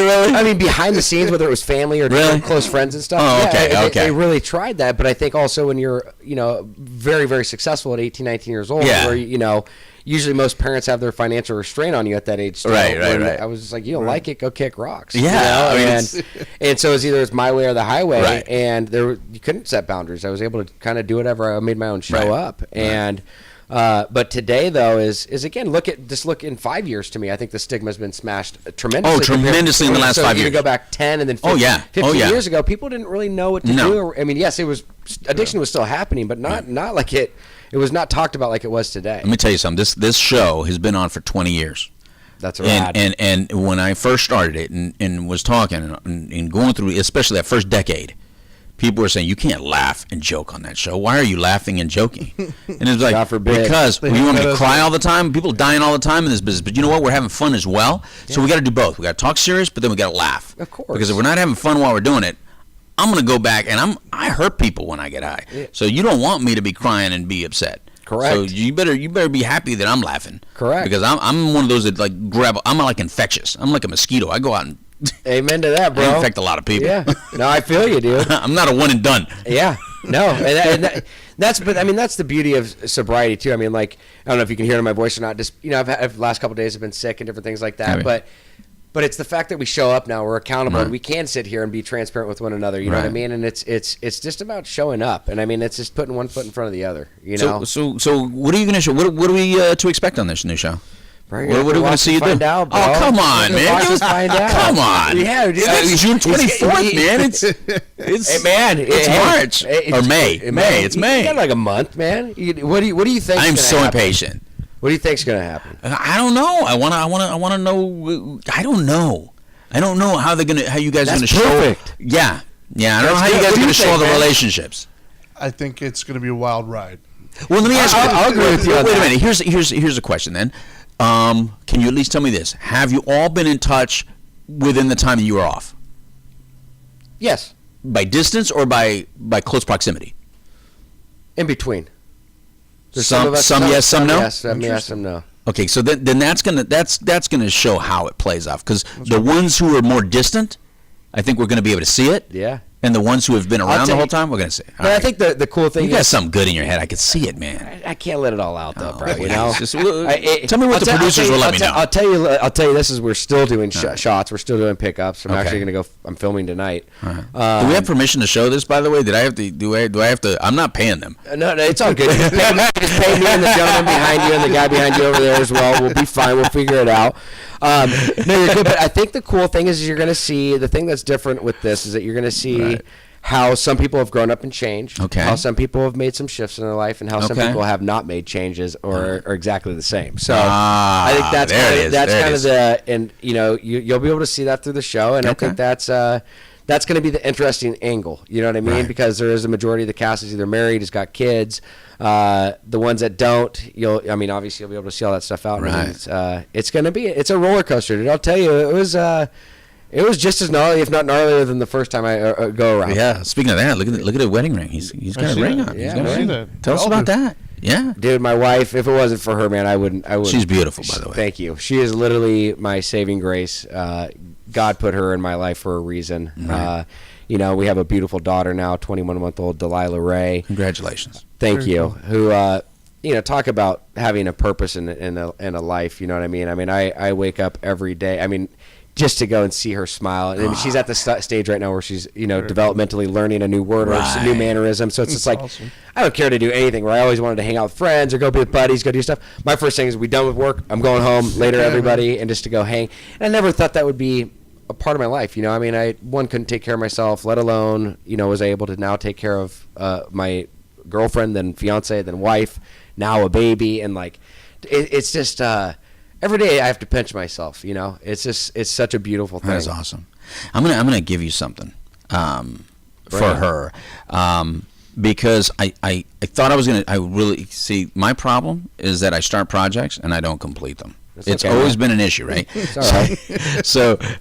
really? I mean, behind the scenes, whether it was family or close friends and stuff. Oh, okay. They really tried that. But I think also when you're, you know, very, very successful at 18, 19 years old. Yeah. Where, you know, usually most parents have their financial restraint on you at that age. Still, Right. I was just like, you don't like it, go kick rocks. Yeah. You know? And so it's either my way or the highway. Right. And you couldn't set boundaries. I was able to kind of do whatever. I made my own show up. And but today, though, is again, look in 5 years. To me, I think the stigma has been smashed tremendously. Oh, tremendously in the last 5 years. You go back 10 and then 15 years ago, people didn't really know what to do. I mean, yes, addiction was still happening, but not like it was not talked about like it was today. Let me tell you something. This show has been on for 20 years. That's rad. And when I first started it and was talking and going through, especially that first decade, people were saying, you can't laugh and joke on that show. Why are you laughing and joking? And it's like, God forbid. because you want me to cry all the time? People dying all the time in this business. But you know what? We're having fun as well. Yeah. So we got to do both. We got to talk serious, but then we got to laugh. Of course. Because if we're not having fun while we're doing it, I'm going to go back and I hurt people when I get high. Yeah. So you don't want me to be crying and be upset. Correct. So you better be happy that I'm laughing. Correct. Because I'm one of those that like I'm like infectious. I'm like a mosquito. I go out and amen to that, bro. I infect a lot of people. Yeah. No, I feel you, dude. I'm not a one and done. Yeah. No. That's the beauty of sobriety too. I mean, like, I don't know if you can hear it in my voice or not. Just, you know, I've last couple of days I've been sick and different things like that. But it's the fact that we show up now, we're accountable, and we can sit here and be transparent with one another. You know what I mean? And it's just about showing up. And I mean, it's just putting one foot in front of the other. You know. So what are you going to show? What are we to expect on this new show? What are we going to see you do? Out, bro. Oh, come on, man! Come on! Yeah, dude. June 24th, man. It's hey, man. It's March or May. May. It's May. You got like a month, man. What do you think? I'm so impatient. What do you think's going to happen? I don't know. I want to know. I don't know. I don't know how you guys are going to show. Perfect. Yeah. I don't know how you guys are going to show the relationships. I think it's going to be a wild ride. Well, let me ask you. I'll agree with you. Wait a minute. Here's a question then. Can you at least tell me this? Have you all been in touch within the time that you were off? Yes. By distance or by close proximity? In between. There's some yes, some no. Yes, some yes, some no. Okay, so then that's gonna show how it plays off, because the ones who are more distant, I think we're gonna be able to see it. Yeah. And the ones who have been around the whole time, we're going to see. But I think the cool thing is... You got something good in your head. I can see it, man. I can't let it all out, though, bro. You know? Tell me what the producers will let me know. I'll tell you this is we're still doing shots. We're still doing pickups. I'm actually going to go... I'm filming tonight. Do we have permission to show this, by the way? Do I have to... I'm not paying them. No, it's all good. Just pay me and the gentleman behind you and the guy behind you over there as well. We'll be fine. We'll figure it out. No, you're good. But I think the cool thing is you're going to see... The thing that's different with this is that you're going to see... Right. How some people have grown up and changed, how some people have made some shifts in their life, and how some people have not made changes or are exactly the same. So I think that's kind of the, and you know, you'll be able to see that through the show, and I think that's going to be the interesting angle. You know what I mean? Right. Because there is a majority of the cast is either married, has got kids. The ones that don't, obviously you'll be able to see all that stuff out. Right. And it's a roller coaster, dude. I'll tell you, it was just as gnarly, if not gnarlier, than the first time I go around. Yeah. Speaking of that, look at the wedding ring. He's got a ring on. Yeah, he's got a ring. Tell us about that. Yeah. Dude, my wife, if it wasn't for her, man, I wouldn't. She's beautiful, by the way. Thank you. She is literally my saving grace. God put her in my life for a reason. Right. We have a beautiful daughter now, 21-month-old Delilah Ray. Congratulations. Thank you. Who, talk about having a purpose in a life. You know what I mean? I mean, I wake up every day. I mean, just to go and see her smile. And she's at the stage right now where she's, developmentally learning a new word or a new mannerism. So it's just like, awesome. I don't care to do anything where I always wanted to hang out with friends or go be with buddies, go do stuff. My first thing is, we done with work? I'm going home later, everybody, and just to go hang. And I never thought that would be a part of my life. I mean, I couldn't take care of myself, let alone, was able to now take care of my girlfriend, then fiance, then wife, now a baby. And like, it's just, every day I have to pinch myself, It's such a beautiful thing. That's awesome. I'm gonna give you something for her because I thought I was gonna. I really see my problem is that I start projects and I don't complete them. It's always been an issue, right? It's all right.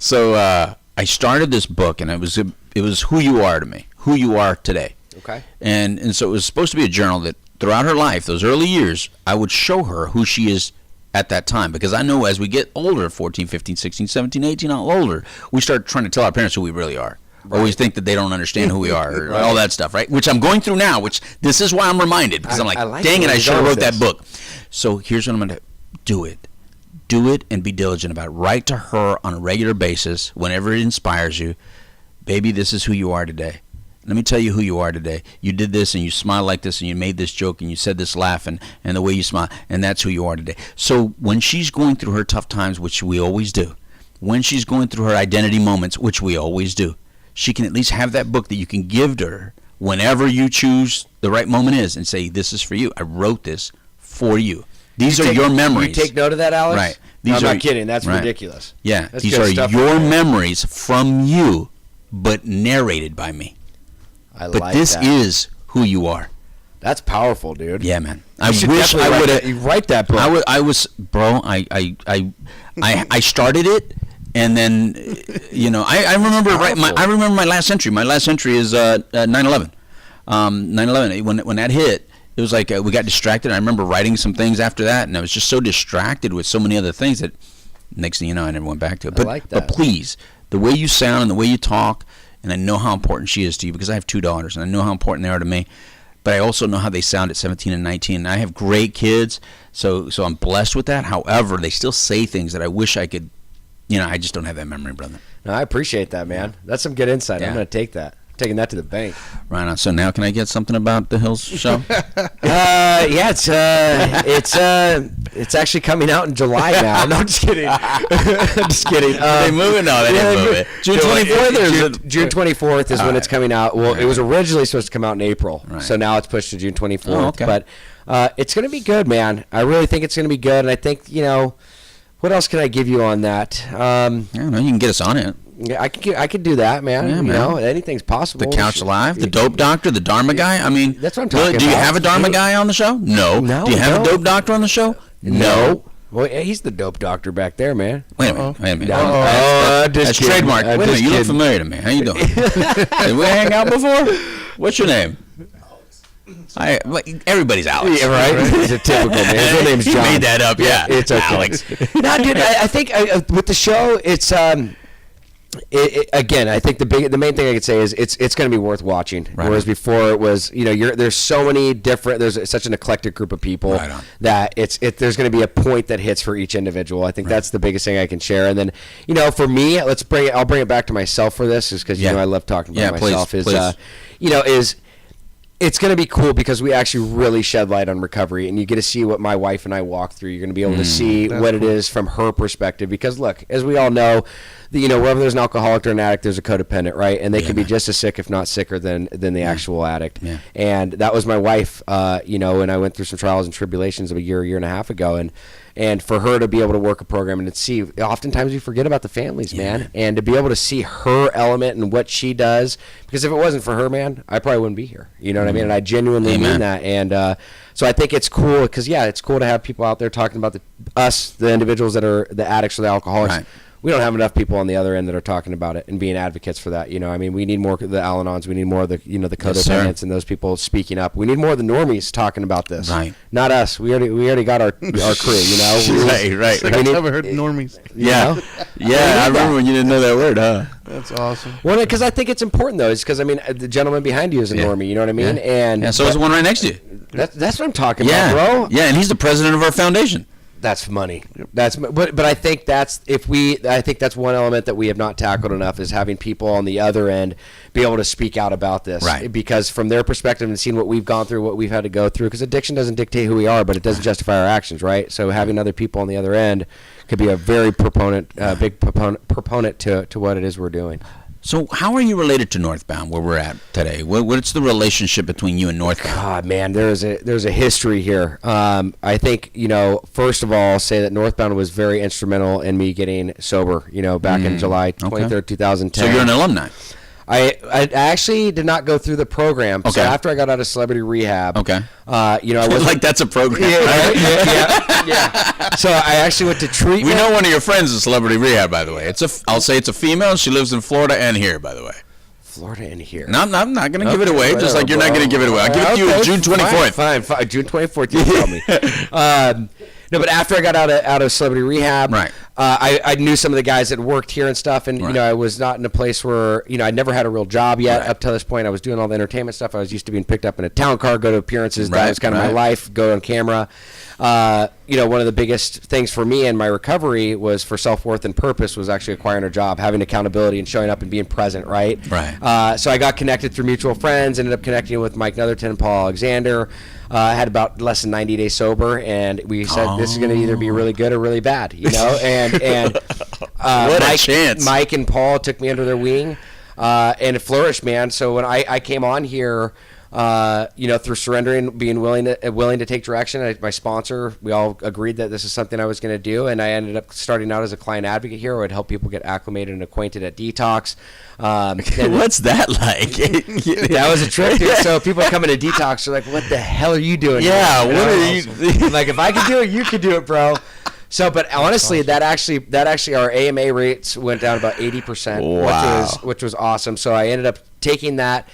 So I started this book, and it was who you are to me, who you are today. Okay. And so it was supposed to be a journal that throughout her life, those early years, I would show her who she is at that time, because I know as we get older, 14, 15, 16, 17, 18, all older, we start trying to tell our parents who we really are, always think that they don't understand who we are, or all that stuff, right? Which I'm going through now, which this is why I'm reminded, because I'm like dang it, I should have wrote that book. So here's what I'm going to do. Do it and be diligent about it. Write to her on a regular basis whenever it inspires you. Baby, this is who you are today. Let me tell you who you are today. You did this, and you smile like this, and you made this joke, and you said this laugh, and the way you smile, and that's who you are today. So when she's going through her tough times, which we always do, when she's going through her identity moments, which we always do, she can at least have that book that you can give to her whenever you choose the right moment is, and say, this is for you. I wrote this for you. These are your memories. You take note of that, Alex? Right. I'm not kidding. That's ridiculous. Yeah. That's these are your memories from you, but narrated by me. But this is who you are. That's powerful, dude. Yeah, man. I wish I would have. You write that book. I started it, and then, I remember I remember my last entry. My last entry is 9/11. 9/11. When that hit, it was like we got distracted. I remember writing some things after that, and I was just so distracted with so many other things that next thing you know, I never went back to it. But, I like that. But please, the way you sound and the way you talk. And I know how important she is to you because I have 2 daughters, and I know how important they are to me. But I also know how they sound at 17 and 19. And I have great kids, so I'm blessed with that. However, they still say things that I wish I could, I just don't have that memory, brother. No, I appreciate that, man. That's some good insight. Yeah. I'm going to take that. Taking that to the bank. Right on. So now can I get something about the Hills show? Yeah, it's actually coming out in July now. No, I'm just kidding. I'm just kidding. They moving? No, they didn't move it. June 24th? June 24th is when it's coming out. Well, it was originally supposed to come out in April, so now it's pushed to June 24th. Oh, okay. But it's going to be good, man. I really think it's going to be good, and I think, what else can I give you on that? I don't know. You can get us on it. Yeah, I could do that, man. Yeah, man. Anything's possible. The Couch Live, the Dope Doctor, the Dharma Guy. I mean, that's what I'm talking about. Do you have a Dharma Guy on the show? No. Do you have a Dope Doctor on the show? No. Well, he's the Dope Doctor back there, man. Wait a minute. That's trademark. Wait a minute. You look familiar to me. How you doing? Did we hang out before? What's your name? Everybody's Alex. Yeah, right? It's a typical man. His real name's John. He made that up, yeah. It's okay. Alex. No, dude, I think with the show, it's again, I think the main thing I could say is it's going to be worth watching. Right. Whereas before it was, there's so many different, there's such an eclectic group of people that there's going to be a point that hits for each individual. I think that's the biggest thing I can share. And then, for me, I'll bring it back to myself for this, is because I love talking about myself. Please. It's going to be cool because we actually really shed light on recovery, and you get to see what my wife and I walk through. You're going to be able to see what it is from her perspective. Because look, as we all know, wherever there's an alcoholic or an addict, there's a codependent, right? And they can be just as sick, if not sicker, than the actual addict. Yeah. And that was my wife, and I went through some trials and tribulations of a year and a half ago, and for her to be able to work a program and to see, oftentimes we forget about the families, man, and to be able to see her element and what she does, because if it wasn't for her, man, I probably wouldn't be here. You know what I mean? And I genuinely mean that. And so I think it's cool because, it's cool to have people out there talking about the individuals that are the addicts or the alcoholics. Right. We don't have enough people on the other end that are talking about it and being advocates for that. We need more of the Al-Anons. We need more of the, the codependents and those people speaking up. We need more of the normies talking about this. Right. Not us. We already got our crew, Right. I've never heard normies. Yeah. I remember when you didn't know that word, huh? That's awesome. Well, because I think it's important, though. It's because, the gentleman behind you is a normie. You know what I mean? And so is the one right next to you. That's what I'm talking about, bro. Yeah, and he's the president of our foundation. That's money. But I think that's one element that we have not tackled enough, is having people on the other end be able to speak out about this. Right. Because from their perspective and seeing what we've gone through, what we've had to go through, because addiction doesn't dictate who we are, but it doesn't justify our actions, right? So having other people on the other end could be a very big proponent to what it is we're doing. So how are you related to Northbound, where we're at today? What's the relationship between you and Northbound? God, man, there's a history here. I think, first of all, I'll say that Northbound was very instrumental in me getting sober, back in July 23rd, 2010. So you're an alumni? I actually did not go through the program. Okay. So after I got out of celebrity rehab, I was like, that's a program. Yeah. So I actually went to treatment. We know one of your friends is celebrity rehab, by the way. I'll say it's a female. She lives in Florida and here, by the way. Florida and here. No, I'm not going to give it away, just like you're not going to give it away. I'll give it to you June 24th. Fine. June 24th, you tell me. No, but after I got out of celebrity rehab, I knew some of the guys that worked here and stuff, and you know, I was not in a place where, you know, I never had a real job yet. Up to this point, I was doing all the entertainment stuff. I was used to being picked up in a town car, go to appearances. That was kind of my life. Go on camera. You know, one of the biggest things for me in my recovery was for self-worth and purpose was actually acquiring a job, having accountability, and showing up and being present. Right. So I got connected through mutual friends. Ended up connecting with Mike Netherton and Paul Alexander. I had about less than 90 days sober, and we said this is going to either be really good or really bad, you know. And Mike and Paul took me under their wing, and it flourished, man. So when I came on here, you know, through surrendering, being willing to take direction, my sponsor, we all agreed that this is something I was going to do, and I ended up starting out as a client advocate here. I would help people get acclimated and acquainted at detox. What's that like? That was a trick, dude. So people coming to detox are like, "What the hell are you doing?" Yeah, what are you like? If I could do it, you could do it, bro. So, but honestly, that actually our AMA rates went down about 80%, which was awesome. So I ended up taking that.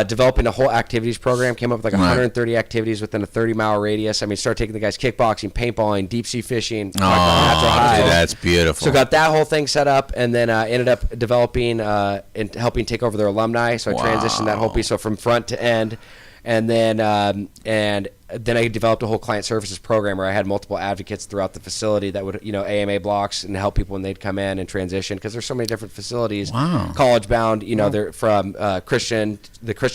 Developing a whole activities program, came up with like 130 activities within a 30-mile radius. I mean, started taking the guys kickboxing, paintballing, deep sea fishing. That's beautiful. So got that whole thing set up, and then ended up developing and helping take over their alumni. So I transitioned that whole piece, so from front to end. And then I developed a whole client services program where I had multiple advocates throughout the facility that would, you know, AMA blocks and help people when they'd come in and transition, because there's so many different facilities. College bound, you know, they're from the Christian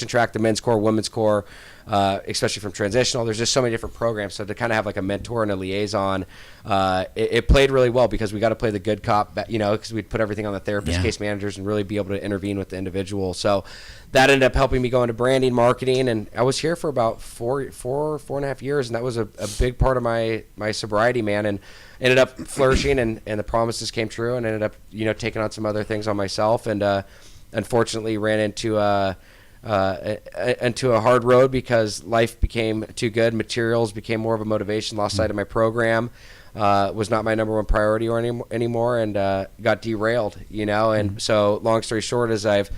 track, the men's core, women's core, especially from transitional. There's just so many different programs. So to kind of have like a mentor and a liaison, it played really well, because we got to play the good cop, you know, because we'd put everything on the therapist, case managers, and really be able to intervene with the individual. So that ended up helping me go into branding, marketing, and I was here for about four and a half years, and that was a big part of my sobriety, man, and ended up flourishing, and the promises came true, and ended up, you know, taking on some other things on myself, and unfortunately ran into a hard road because life became too good, materials became more of a motivation, lost sight of my program, was not my number one priority anymore, and got derailed, you know. And so long story short is I've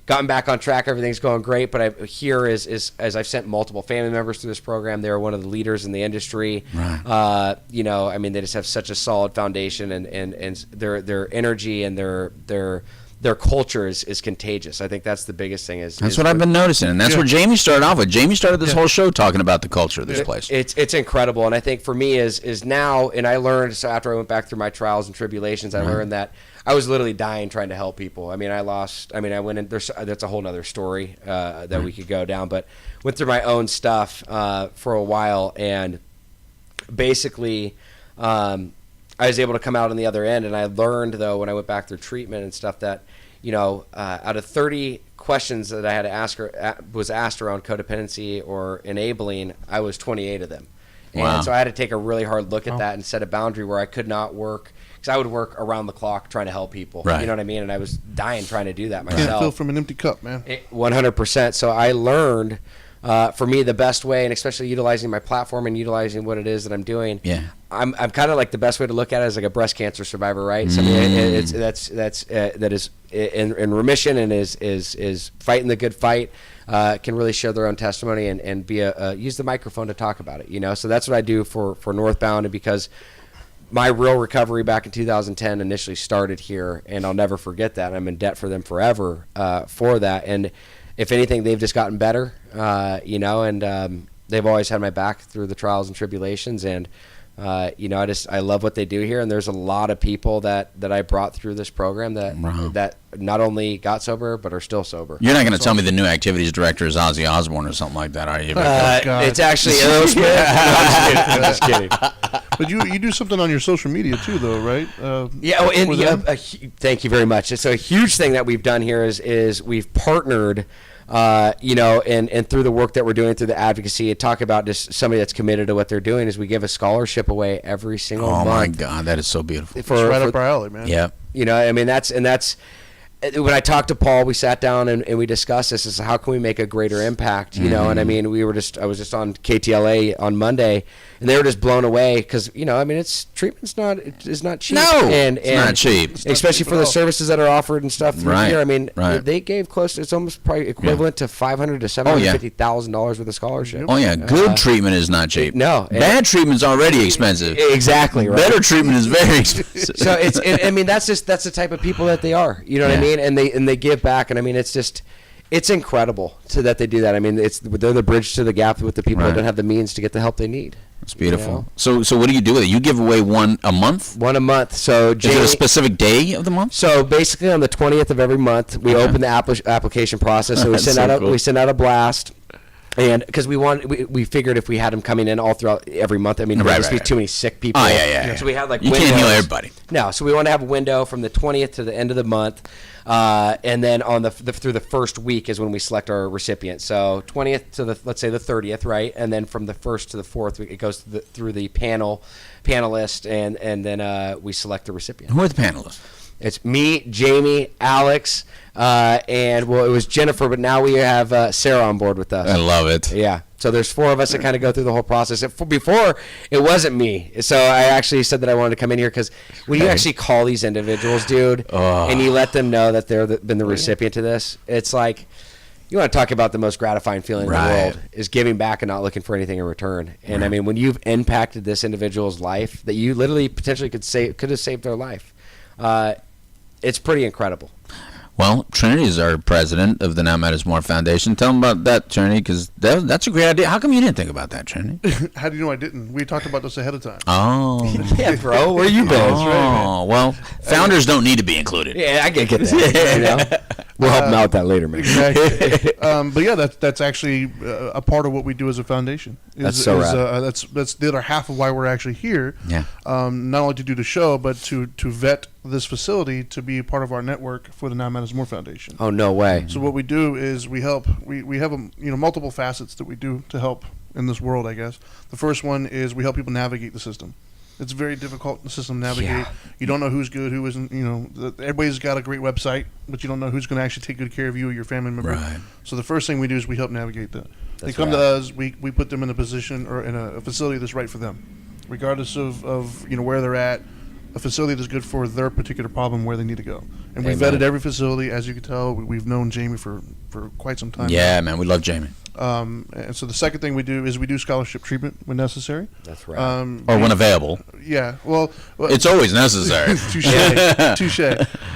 gotten back on track. Everything's going great, but as I've sent multiple family members through this program. They're one of the leaders in the industry. You know, I mean, they just have such a solid foundation, and their energy and their culture is contagious. I think that's the biggest thing. That's what I've been noticing, and that's where Jamie started off with. Jamie started this whole show talking about the culture of this place. It's incredible, and I think for me is now, and I learned, so after I went back through my trials and tribulations, I learned that I was literally dying trying to help people. I mean, I went in, that's a whole nother story that we could go down, but went through my own stuff for a while, and basically I was able to come out on the other end. And I learned, though, when I went back through treatment and stuff, that, you know, out of 30 questions that I had to was asked around codependency or enabling, I was 28 of them. And so I had to take a really hard look at that and set a boundary where I could not work, because I would work around the clock trying to help people. You know what I mean? And I was dying trying to do that myself. Can't fill from an empty cup, man. 100%. So I learned, for me, the best way, and especially utilizing my platform and utilizing what it is that I'm doing. I'm kind of like, the best way to look at it is like a breast cancer survivor, right? Somebody that is in remission and is fighting the good fight, can really share their own testimony and be use the microphone to talk about it, you know. So that's what I do for Northbound, and because my real recovery back in 2010 initially started here, and I'll never forget that. I'm in debt for them forever for that, and if anything, they've just gotten better, you know, and they've always had my back through the trials and tribulations, and you know, I love what they do here, and there's a lot of people that I brought through this program that not only got sober but are still sober. You're not going to tell me the new activities director is Ozzy Osbourne or something like that, are you? It's actually Aerosmith. I'm just kidding. But you do something on your social media too, though, right? Thank you very much. So a huge thing that we've done here is we've partnered. You know, and through the work that we're doing through the advocacy, and talk about just somebody that's committed to what they're doing, is we give a scholarship away every single month. Oh my God, that is so beautiful. It's right up our alley, man. Yeah. You know, I mean, that's when I talked to Paul, we sat down and we discussed this. Is how can we make a greater impact? You know, and I mean, I was just on KTLA on Monday, and they were just blown away because treatment's not cheap. No, and it's not cheap, especially for the services that are offered and stuff through here. I mean, they gave close. It's almost probably equivalent to $500,000 to $750,000 worth of scholarship. Oh yeah, good treatment is not cheap. No, bad treatment's already expensive. Exactly right. Better treatment is very expensive. So that's the type of people that they are. You know what I mean? And they give back, and I mean it's incredible that they do that. I mean they're the bridge to the gap with the people that don't have the means to get the help they need. It's beautiful. You know? So what do you do with it? You give away one a month? One a month. So is it a specific day of the month? So basically on the 20th of every month we open the application process. So we send out a blast. And because we figured if we had them coming in all throughout every month, I mean, there'd just be too many sick people. Oh, yeah. So we had you can't heal everybody. No, so we want to have a window from the 20th to the end of the month, and then on through the first week is when we select our recipient. So 20th to let's say the 30th, right? And then from the 1st to the 4th week, it goes through the panelist, and then we select the recipient. Who are the panelists? It's me, Jamie, Alex, and it was Jennifer, but now we have Sarah on board with us. I love it. Yeah. So there's 4 of us that kind of go through the whole process. Before, it wasn't me. So I actually said that I wanted to come in here because when you actually call these individuals, dude, and you let them know that they've been the recipient to this, it's like, you want to talk about the most gratifying feeling in the world is giving back and not looking for anything in return. And I mean, when you've impacted this individual's life, that you literally potentially could have saved their life, it's pretty incredible. Well, Trinity is our president of the Now Matters More Foundation. Tell them about that, Trinity, because that's a great idea. How come you didn't think about that, Trinity? How do you know I didn't? We talked about this ahead of time. Oh. Yeah, bro. Where you been? Oh, well, founders don't need to be included. Yeah, I get that. You know? We'll help them out with that later, man. Exactly. But yeah, that's actually a part of what we do as a foundation. That's rad. That's the other half of why we're actually here. Yeah. Not only to do the show, but to vet this facility to be part of our network for the Now Matters More Foundation. Oh, no way. So what we do is we help. We have multiple facets that we do to help in this world, I guess. The first one is we help people navigate the system. It's very difficult in the system to navigate. Yeah. You don't know who's good, who isn't. Everybody's got a great website, but you don't know who's going to actually take good care of you or your family member. Right. So the first thing we do is we help navigate that. They come to us. We put them in a position or in a facility that's right for them, regardless of where they're at. A facility that's good for their particular problem, where they need to go. And we vetted every facility. As you can tell, we've known Jamie for quite some time. Yeah, man, we love Jamie. And so the second thing we do is we do scholarship treatment when necessary. That's right. Or when available. Yeah, well, it's always necessary. Touche.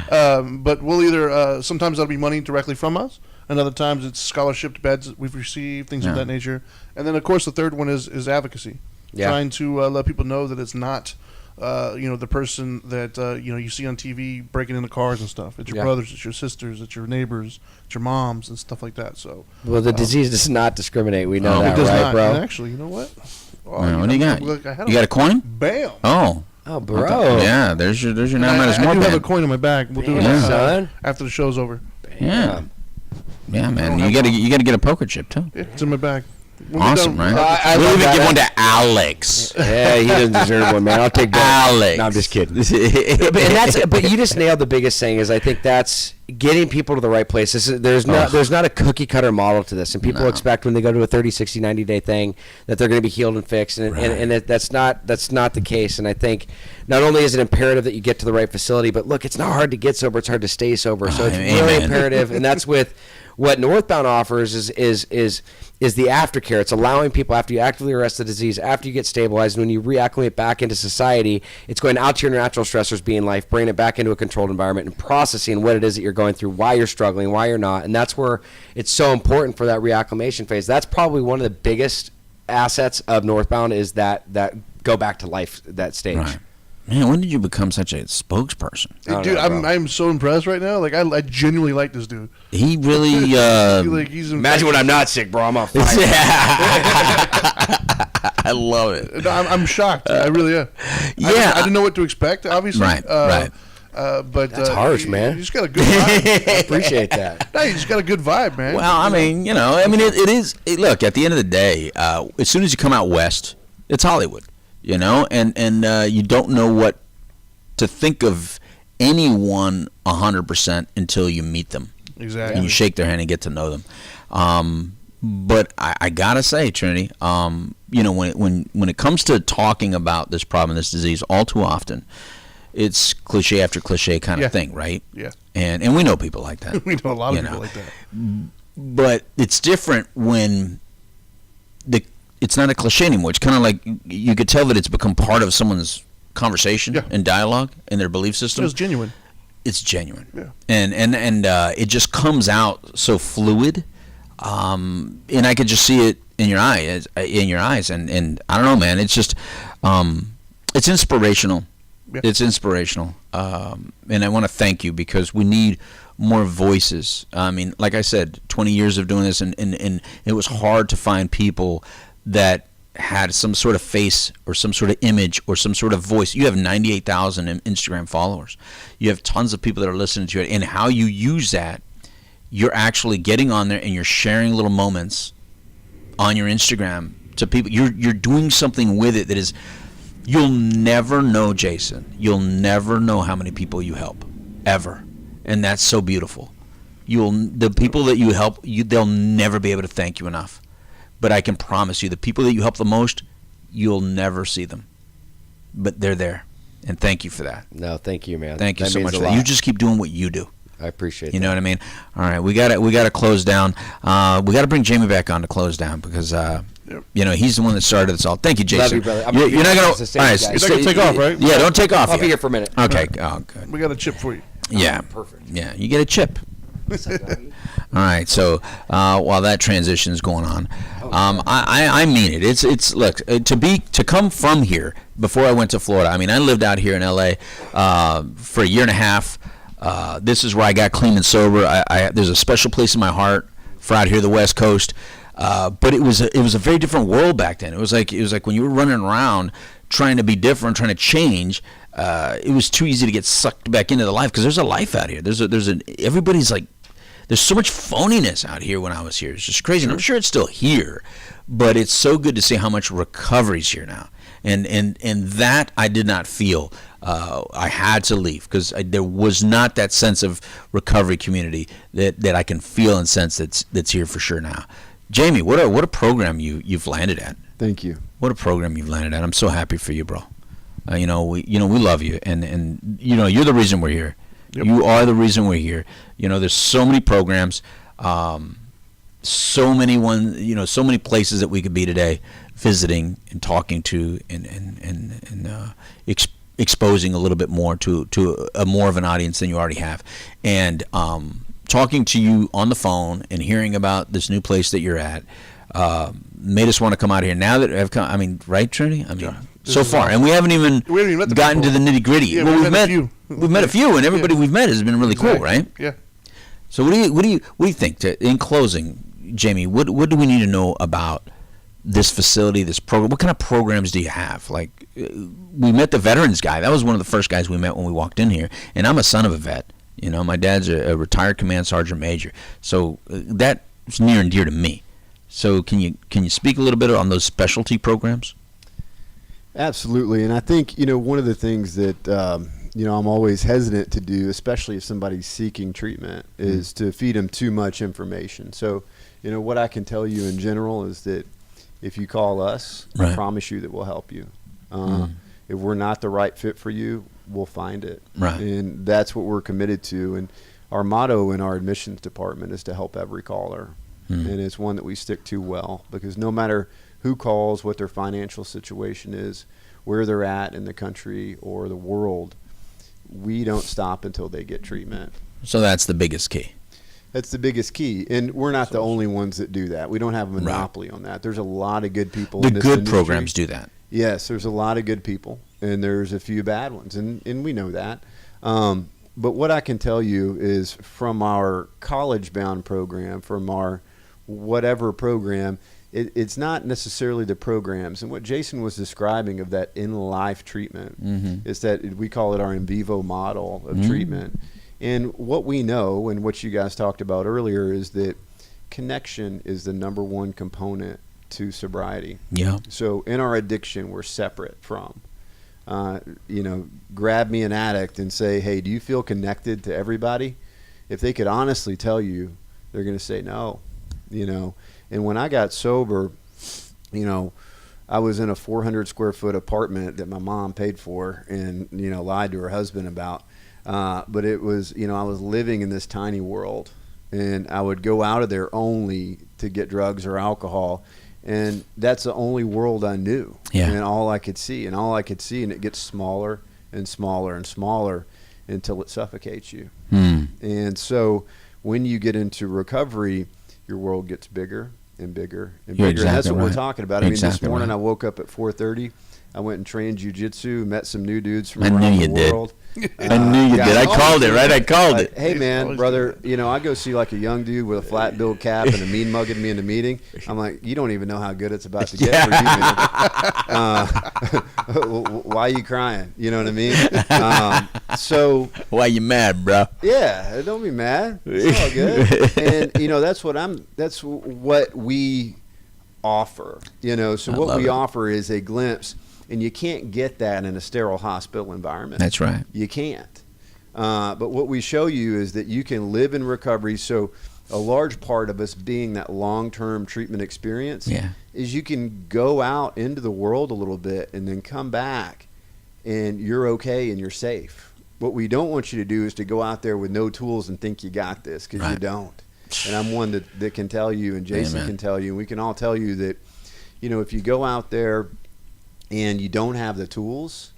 But we'll either sometimes that'll be money directly from us, and other times it's scholarship beds that we've received, things of that nature. And then of course the third one is advocacy, trying to let people know that it's not the person that you see on TV breaking into cars and stuff. It's your brothers, it's your sisters, it's your neighbors, it's your moms and stuff like that. So the disease does not discriminate. We know that, it does right, not. bro? And actually, you know what? What do you got? You got a coin? Bam! Oh, bro. Yeah, there's your Now Matters More. I do have a coin in my bag. We'll do it after the show's over. Bam. Yeah, man. You gotta get a poker chip too. It's in my bag. Awesome, right? We'll even give one to Alex. Yeah, he doesn't deserve one, man. I'll take that. Alex. No, I'm just kidding. But you just nailed the biggest thing. Is I think that's getting people to the right place. There's not a cookie cutter model to this, and people expect when they go to a 30, 60, 90 day thing that they're going to be healed and fixed, and that's not the case. And I think not only is it imperative that you get to the right facility, but look, it's not hard to get sober; it's hard to stay sober. So it's really imperative, and that's with what Northbound offers is the aftercare. It's allowing people, after you actively arrest the disease, after you get stabilized, and when you reacclimate back into society, it's going out to your natural stressors, being life, bringing it back into a controlled environment, and processing what it is that you're going through, why you're struggling, why you're not. And that's where it's so important for that reacclimation phase. That's probably one of the biggest assets of Northbound is that go back to life, that stage. Right. Man, when did you become such a spokesperson? Dude, I'm so impressed right now. Like I genuinely like this dude. He really. Imagine when I'm not sick, bro. I'm on fire. I love it. No, I'm shocked. I really am. Yeah, I didn't know what to expect. Obviously, right. But that's harsh, man. You just got a good vibe. I appreciate that. No, you just got a good vibe, man. Well, I mean, it is. Look, at the end of the day, as soon as you come out west, it's Hollywood. And you don't know what to think of anyone 100% until you meet them. Exactly. And you shake their hand and get to know them. But I gotta say, Trinity, you know, when it comes to talking about this problem, this disease, all too often, it's cliche after cliche kind of thing, right? Yeah. And we know people like that. We know a lot of people like that. But it's different when it's not a cliche anymore. It's kind of like you could tell that it's become part of someone's conversation and dialogue and their belief system. It's genuine. It's genuine. Yeah. And it just comes out so fluid. And I could just see it in your eyes, and I don't know, man. It's just, it's inspirational. Yeah. It's inspirational. And I want to thank you because we need more voices. I mean, like I said, 20 years of doing this, and it was hard to find people that had some sort of face or some sort of image or some sort of voice. You have 98,000 Instagram followers. You have tons of people that are listening to it, and how you use that, you're actually getting on there and you're sharing little moments on your Instagram to people. You're doing something with it that is, you'll never know, Jason. You'll never know how many people you help, ever. And that's so beautiful. The people that you help, they'll never be able to thank you enough. But I can promise you, the people that you help the most, you'll never see them. But they're there. And thank you for that. No, thank you, man. Thank you so much for that. You just keep doing what you do. I appreciate You know what I mean? All right, we got to close down. We got to bring Jamie back on to close down because you know, he's the one that started this all. Thank you, Jason. Love you, brother. You're not going to. You're not going to take off, right? Yeah, don't take off. I'll be here for a minute. Okay. Oh, good. We got a chip for you. Yeah. Perfect. Yeah, you get a chip. All right. So while that transition is going on, I mean it. It's look to come from here. Before I went to Florida, I mean, I lived out here in L.A. For a year and a half. This is where I got clean and sober. There's a special place in my heart for out here, the West Coast. But it was a very different world back then. It was like when you were running around trying to be different, trying to change. It was too easy to get sucked back into the life because there's a life out here. Everybody's like, there's so much phoniness out here. When I was here, it's just crazy. And I'm sure it's still here, but it's so good to see how much recovery's here now. And that I did not feel. I had to leave because there was not that sense of recovery community that I can feel and sense that's here for sure now. Jamie, what a program you've landed at. Thank you. What a program you've landed at. I'm so happy for you, bro. We love you, and you know, you're the reason we're here. Yep. You are the reason we're here. You know, there's so many programs, so many places that we could be today, visiting and talking to and exposing a little bit more to a more of an audience than you already have, and talking to you on the phone and hearing about this new place that you're at made us want to come out here. Now that I've come, I mean, right, Trinity? I mean, so far, awesome. And we haven't even gotten to the nitty gritty. Yeah, well, we've met a few, and everybody we've met has been really cool, right? Yeah. So what do you think? In closing, Jamie, what do we need to know about this facility, this program? What kind of programs do you have? Like, we met the veterans guy. That was one of the first guys we met when we walked in here. And I'm a son of a vet. You know, my dad's a retired command sergeant major. So that's near and dear to me. So can you speak a little bit on those specialty programs? Absolutely. And I think, you know, one of the things that, I'm always hesitant to do, especially if somebody's seeking treatment, is to feed them too much information. So, you know, what I can tell you in general is that if you call us, I promise you that we'll help you. If we're not the right fit for you, we'll find it. Right. And that's what we're committed to. And our motto in our admissions department is to help every caller. And it's one that we stick to well, because no matter who calls, what their financial situation is, where they're at in the country or the world, we don't stop until they get treatment. So that's the biggest key. That's the biggest key. And we're not the only ones that do that. We don't have a monopoly on that. There's a lot of good people in this industry. The good programs do that. Yes, there's a lot of good people, and there's a few bad ones, and we know that. But what I can tell you is from our college-bound program, from our whatever program, it's not necessarily the programs. And what Jason was describing of that in-life treatment is that we call it our in vivo model of treatment. And what we know, and what you guys talked about earlier, is that connection is the number one component to sobriety. Yeah. So in our addiction, we're separate from. grab me an addict and say, hey, do you feel connected to everybody? If they could honestly tell you, they're going to say no, And when I got sober, I was in a 400 square foot apartment that my mom paid for and, lied to her husband about. But it was, I was living in this tiny world, and I would go out of there only to get drugs or alcohol. And that's the only world I knew, and all I could see, and it gets smaller and smaller and smaller until it suffocates you. And so when you get into recovery, your world gets bigger and bigger and bigger. Exactly, and that's what right. we're talking about. I mean, this morning right. I woke up at 4:30. I went and trained jujitsu, met some new dudes from I around knew the you did. world. I knew you did. I called it, right? I called it. Hey, man, brother, I go see like a young dude with a flat billed cap and a mean mugging me in the meeting. I'm like, you don't even know how good it's about to get for you, man. Why are you crying? You know what I mean? So why you mad, bro? Yeah, don't be mad. It's all good. And that's what we offer. So what we offer is a glimpse. And you can't get that in a sterile hospital environment. That's right. You can't. But what we show you is that you can live in recovery. So a large part of us being that long-term treatment experience is you can go out into the world a little bit and then come back and you're okay and you're safe. What we don't want you to do is to go out there with no tools and think you got this, because you don't. And I'm one that can tell you, and Jason can tell you, and we can all tell you that, if you go out there and you don't have the tools,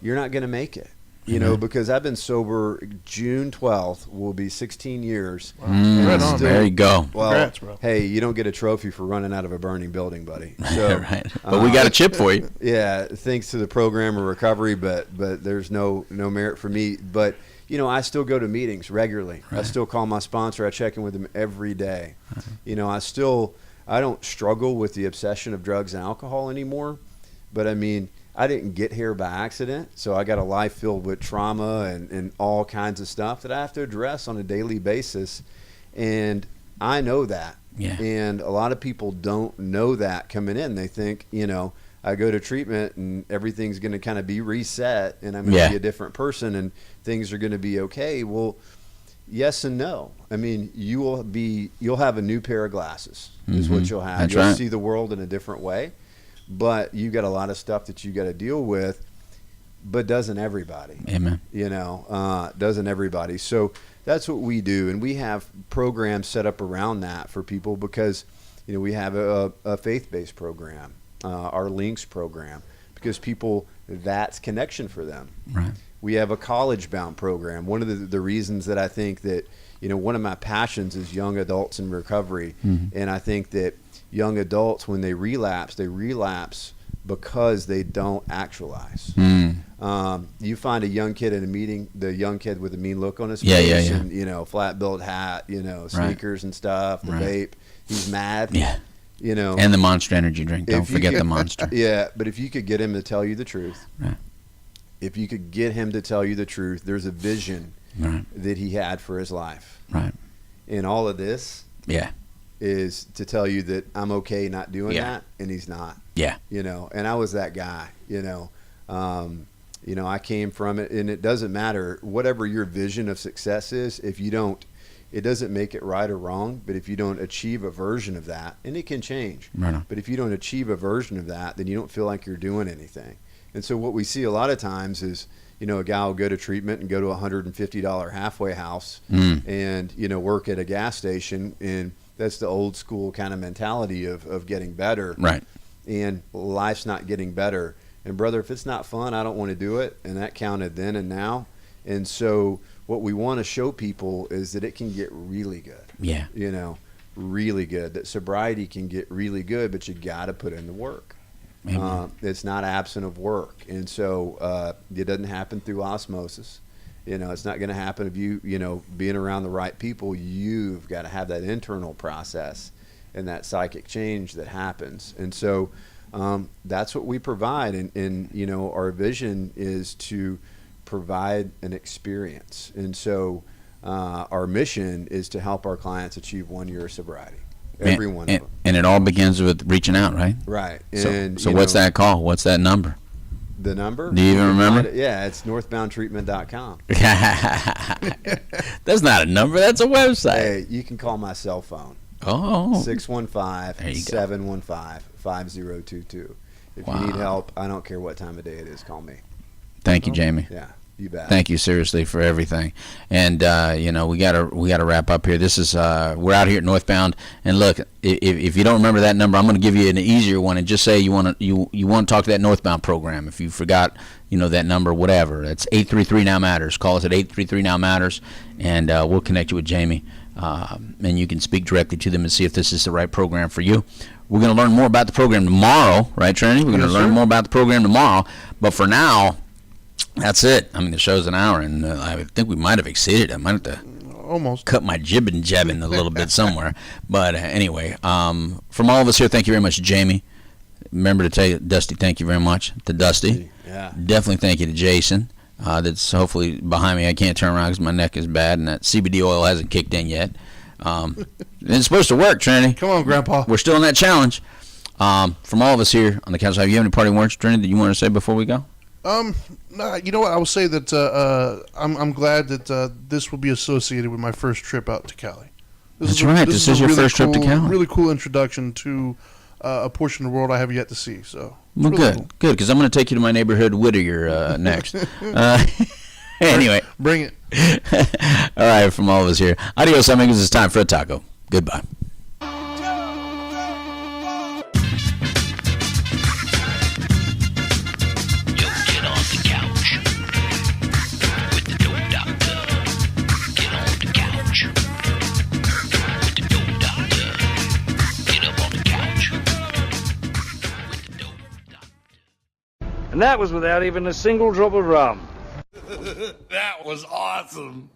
you're not going to make it. Because I've been sober. June 12th will be 16 years. Wow. There you go. Well, Congrats, bro. Hey, you don't get a trophy for running out of a burning building, buddy. So, right. But we got a chip for you. Yeah, thanks to the program of recovery, but there's no merit for me. But I still go to meetings regularly. Right. I still call my sponsor. I check in with him every day. Right. I don't struggle with the obsession of drugs and alcohol anymore. But I mean, I didn't get here by accident, so I got a life filled with trauma and all kinds of stuff that I have to address on a daily basis, and I know that. Yeah. And a lot of people don't know that coming in. They think, I go to treatment and everything's going to kind of be reset, and I'm going to be a different person, and things are going to be okay. Well, yes and no. I mean, you'll have a new pair of glasses, is what you'll have. That's you'll right. see the world in a different way. But you got a lot of stuff that you got to deal with, but doesn't everybody? Amen. Doesn't everybody? So that's what we do, and we have programs set up around that for people because, we have a faith-based program, our Links program, because people, that's connection for them. Right. We have a college-bound program. One of the reasons that I think that, one of my passions is young adults in recovery, and I think that young adults, when they relapse because they don't actualize. You find a young kid in a meeting, the young kid with a mean look on his face, and flat billed hat, sneakers and stuff, the vape. He's mad. Yeah. And the Monster Energy drink. Don't forget the Monster. Yeah, but if you could get him to tell you the truth, right. If you could get him to tell you the truth, there's a vision that he had for his life. Right. And all of this. Yeah. Is to tell you that I'm okay not doing that, and he's not. Yeah. And I was that guy. I came from it, and it doesn't matter whatever your vision of success is. If you don't, it doesn't make it right or wrong. But if you don't achieve a version of that, and it can change. Right. But if you don't achieve a version of that, then you don't feel like you're doing anything. And so what we see a lot of times is, a guy will go to treatment and go to a $150 halfway house and, work at a gas station, and that's the old school kind of mentality of getting better. Right. And life's not getting better. And brother, if it's not fun, I don't want to do it. And that counted then and now. And so what we want to show people is that it can get really good. Yeah. Really good. That sobriety can get really good, but you got to put in the work. It's not absent of work. And so it doesn't happen through osmosis. It's not going to happen if you being around the right people. You've got to have that internal process and that psychic change that happens. And so that's what we provide. And our vision is to provide an experience. And so our mission is to help our clients achieve 1 year of sobriety. Every one of them. And it all begins with reaching out, right? Right. And so what's that call? What's that number? The number? Do you even remember? Yeah, it's northboundtreatment.com. That's not a number. That's a website. Hey, you can call my cell phone. Oh. 615-715-5022. If you need help, I don't care what time of day it is, call me. Thank you, Jamie. Yeah, you bet. Thank you seriously for everything. And we gotta wrap up here. This is we're out here at Northbound. And look, if you don't remember that number, I'm going to give you an easier one and just say you want to talk to that Northbound program. If you forgot, that number, whatever. That's 833 Now Matters. Call us at 833 Now Matters, and we'll connect you with Jamie. And you can speak directly to them and see if this is the right program for you. We're going to learn more about the program tomorrow, right, Trinity? We're going to learn more about the program tomorrow. But for now, that's it. I mean, the show's an hour, and I think we might have exceeded it. I might have to almost cut my jibbing a little bit somewhere. But anyway, from all of us here, thank you very much, Jamie. Remember to tell Dusty, thank you very much to Dusty. Yeah. Definitely thank you to Jason. That's hopefully behind me. I can't turn around because my neck is bad, and that CBD oil hasn't kicked in yet. It's supposed to work, Trinity. Come on, Grandpa. We're still in that challenge. From all of us here on the couch, have you have any parting words, Trinity, that you want to say before we go? Nah, you know what? I will say that I'm glad that this will be associated with my first trip out to Cali. This is your first trip to Cali. Really cool introduction to a portion of the world I have yet to see. So well, really good, because I'm going to take you to my neighborhood, Whittier, next. Anyway, bring it. All right, from all of us here, adios, amigos. It's time for a taco. Goodbye. And that was without even a single drop of rum. That was awesome.